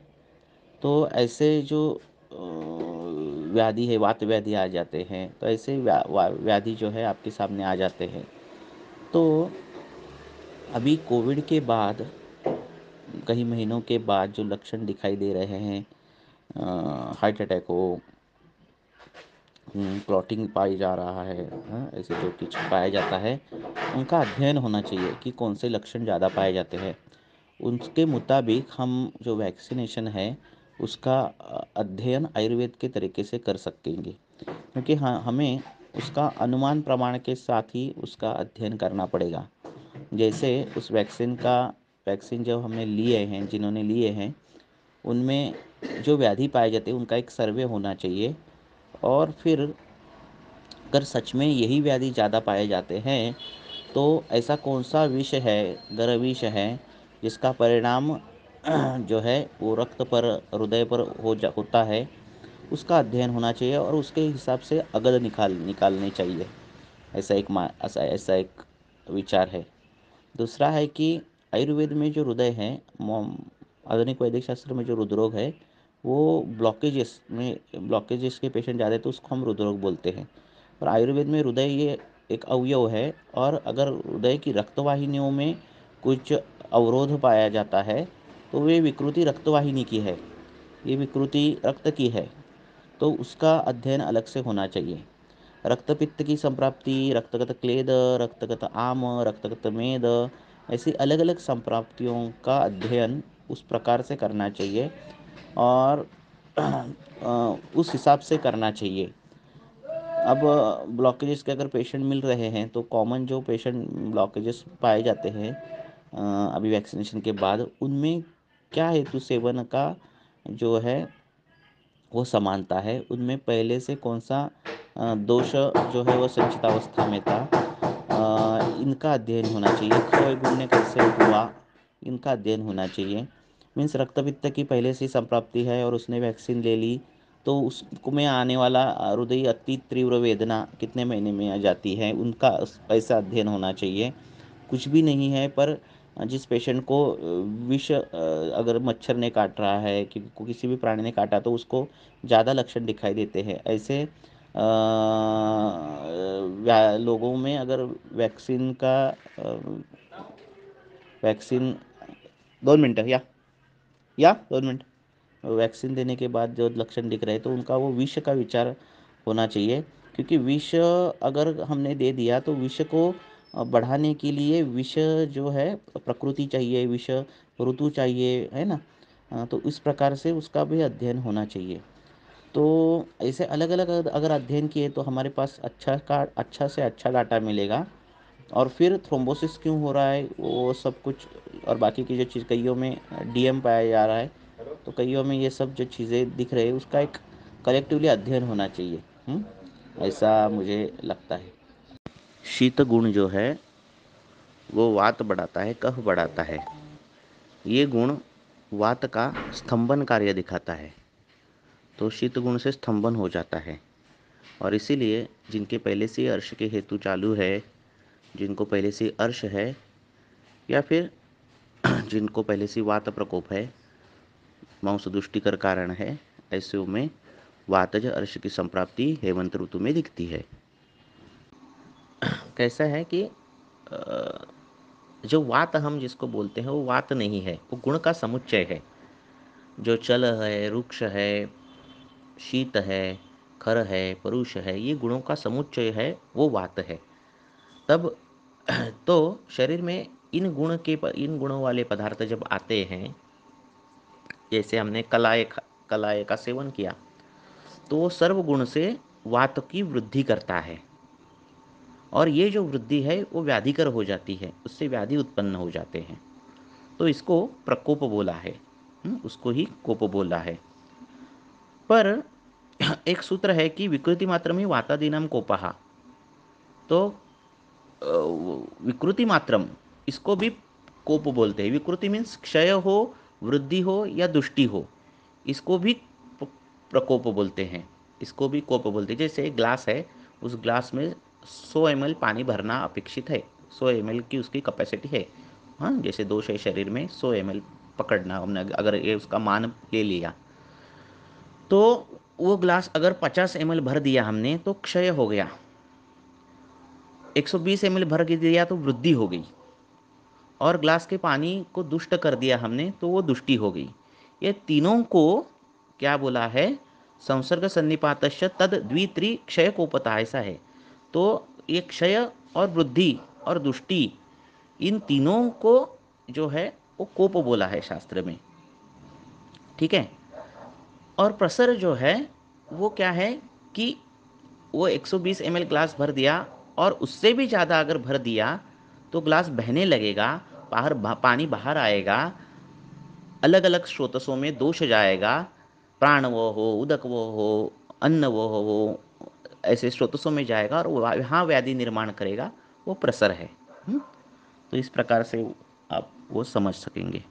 तो ऐसे जो व्याधि है, वात व्याधि आ जाते हैं, तो ऐसे व्याधि जो है आपके सामने आ जाते हैं। तो अभी कोविड के बाद, कई महीनों के बाद जो लक्षण दिखाई दे रहे हैं, हार्ट अटैक हो, क्लॉटिंग पाई जा रहा है, ऐसे जो कुछ पाया जाता है, उनका अध्ययन होना चाहिए कि कौन से लक्षण ज़्यादा पाए जाते हैं। उसके मुताबिक हम जो वैक्सीनेशन है उसका अध्ययन आयुर्वेद के तरीके से कर सकेंगे, क्योंकि हाँ, हमें उसका अनुमान प्रमाण के साथ ही उसका अध्ययन करना पड़ेगा। जैसे उस वैक्सीन जो हमने लिए हैं, जिन्होंने लिए हैं, उनमें जो व्याधि पाए जाते हैं उनका एक सर्वे होना चाहिए। और फिर अगर सच में यही व्याधि ज़्यादा पाए जाते हैं तो ऐसा कौन सा विष है, गर्भ विष है, जिसका परिणाम जो है वो रक्त पर, हृदय पर होता है, उसका अध्ययन होना चाहिए और उसके हिसाब से अगल निकालने चाहिए। ऐसा एक विचार है। दूसरा है कि आयुर्वेद में जो हृदय है, आधुनिक वैदिक शास्त्र में जो हृदरोग है, वो ब्लॉकेजेस के पेशेंट ज़्यादा है तो उसको हम हृदरोग बोलते हैं। और आयुर्वेद में हृदय ये एक अवयव है, और अगर हृदय की रक्तवाहिनियों में कुछ अवरोध पाया जाता है तो वे विकृति रक्तवाहिनी की है, ये विकृति रक्त की है, तो उसका अध्ययन अलग से होना चाहिए। रक्तपित्त की संप्राप्ति, रक्तगत क्लेद, रक्तगत आम, रक्तगत मेद, ऐसी अलग अलग संप्राप्तियों का अध्ययन उस प्रकार से करना चाहिए और उस हिसाब से करना चाहिए। अब ब्लॉकेजेस के अगर पेशेंट मिल रहे हैं तो कॉमन जो पेशेंट ब्लॉकेजेस पाए जाते हैं अभी वैक्सीनेशन के बाद, उनमें क्या हेतु सेवन का जो है वो समानता है, उनमें पहले से कौन सा दोष जो है वो संचितावस्था में था, इनका अध्ययन होना चाहिए। क्षय गुण कैसे हुआ, इनका अध्ययन होना चाहिए। मीन्स रक्तपित्त की पहले से संप्राप्ति है और उसने वैक्सीन ले ली, तो उसको में आने वाला हृदय अति तीव्र वेदना कितने महीने में आ जाती है, उनका ऐसा अध्ययन होना चाहिए। कुछ भी नहीं है, पर जिस पेशेंट को विष अगर मच्छर ने काट रहा है, किसी भी प्राणी ने काटा, तो उसको ज़्यादा लक्षण दिखाई देते हैं। ऐसे लोगों में अगर वैक्सीन 2 मिनट या 2 मिनट वैक्सीन देने के बाद जो लक्षण दिख रहे हैं तो उनका वो विष का विचार होना चाहिए, क्योंकि विष अगर हमने दे दिया तो विष को बढ़ाने के लिए विष जो है प्रकृति चाहिए, विष ऋतु चाहिए, है ना। तो इस प्रकार से उसका भी अध्ययन होना चाहिए। तो ऐसे अलग अलग अगर अध्ययन किए तो हमारे पास अच्छा से अच्छा डाटा मिलेगा। और फिर थ्रोम्बोसिस क्यों हो रहा है वो सब कुछ, और बाकी की जो चीज़, कईयों में डीएम पाया जा रहा है, तो कईयों में ये सब जो चीज़ें दिख रही है उसका एक कलेक्टिवली अध्ययन होना चाहिए। ऐसा मुझे लगता है। शीत गुण जो है वो वात बढ़ाता है, कफ बढ़ाता है। ये गुण वात का स्तंभन कार्य दिखाता है, तो शीत गुण से स्तंभन हो जाता है। और इसीलिए जिनके पहले से अर्श के हेतु चालू है, जिनको पहले से अर्श है, या फिर जिनको पहले से वात प्रकोप है, मांस दुष्टिकर कारण है, ऐसे में वातज अर्श की संप्राप्ति हेमंत ऋतु में दिखती है। कैसा है कि जो वात हम जिसको बोलते हैं वो वात नहीं है, वो गुण का समुच्चय है। जो चल है, रुक्ष है, शीत है, खर है, परुष है, ये गुणों का समुच्चय है, वो वात है। तब तो शरीर में इन गुणों वाले पदार्थ जब आते हैं, जैसे हमने कलाए का सेवन किया, तो वो सर्व गुण से वात की वृद्धि करता है, और ये जो वृद्धि है वो व्याधिकर हो जाती है, उससे व्याधि उत्पन्न हो जाते हैं। तो इसको प्रकोप बोला है। उसको ही कोप बोला है। पर एक सूत्र है कि विकृति मात्रम ही वातादीनाम कोपहा। तो विकृति मात्रम, इसको भी कोप बोलते हैं। विकृति मीन्स क्षय हो, वृद्धि हो या दुष्टि हो, इसको भी प्रकोप बोलते हैं, इसको भी कोप बोलते हैं। जैसे एक ग्लास है, उस ग्लास में 100 ml पानी भरना अपेक्षित है, 100 ml की उसकी कैपेसिटी है। हाँ, जैसे दोष है शरीर में 100 ml पकड़ना, हमने अगर ये उसका मान ले लिया, तो वो ग्लास अगर 50 ml भर दिया हमने तो क्षय हो गया, 120 ml भर के दिया तो वृद्धि हो गई, और ग्लास के पानी को दुष्ट कर दिया हमने तो वो दुष्टि हो गई। ये तीनों को क्या बोला है? संसर्ग सन्निपातश्च तद द्वित्रि क्षय कोपता, ऐसा है। तो ये क्षय और वृद्धि और दुष्टि, इन तीनों को जो है वो कोप बोला है शास्त्र में। ठीक है। और प्रसर जो है वो क्या है कि वो 120 ml ग्लास भर दिया और उससे भी ज़्यादा अगर भर दिया तो ग्लास बहने लगेगा, पानी बाहर आएगा, अलग अलग स्रोतसों में दोष जाएगा, प्राण वो हो, उदक वो हो, अन्न वो हो, ऐसे स्रोतसों में जाएगा और वहाँ व्याधि निर्माण करेगा, वो प्रसर है। तो इस प्रकार से आप वो समझ सकेंगे।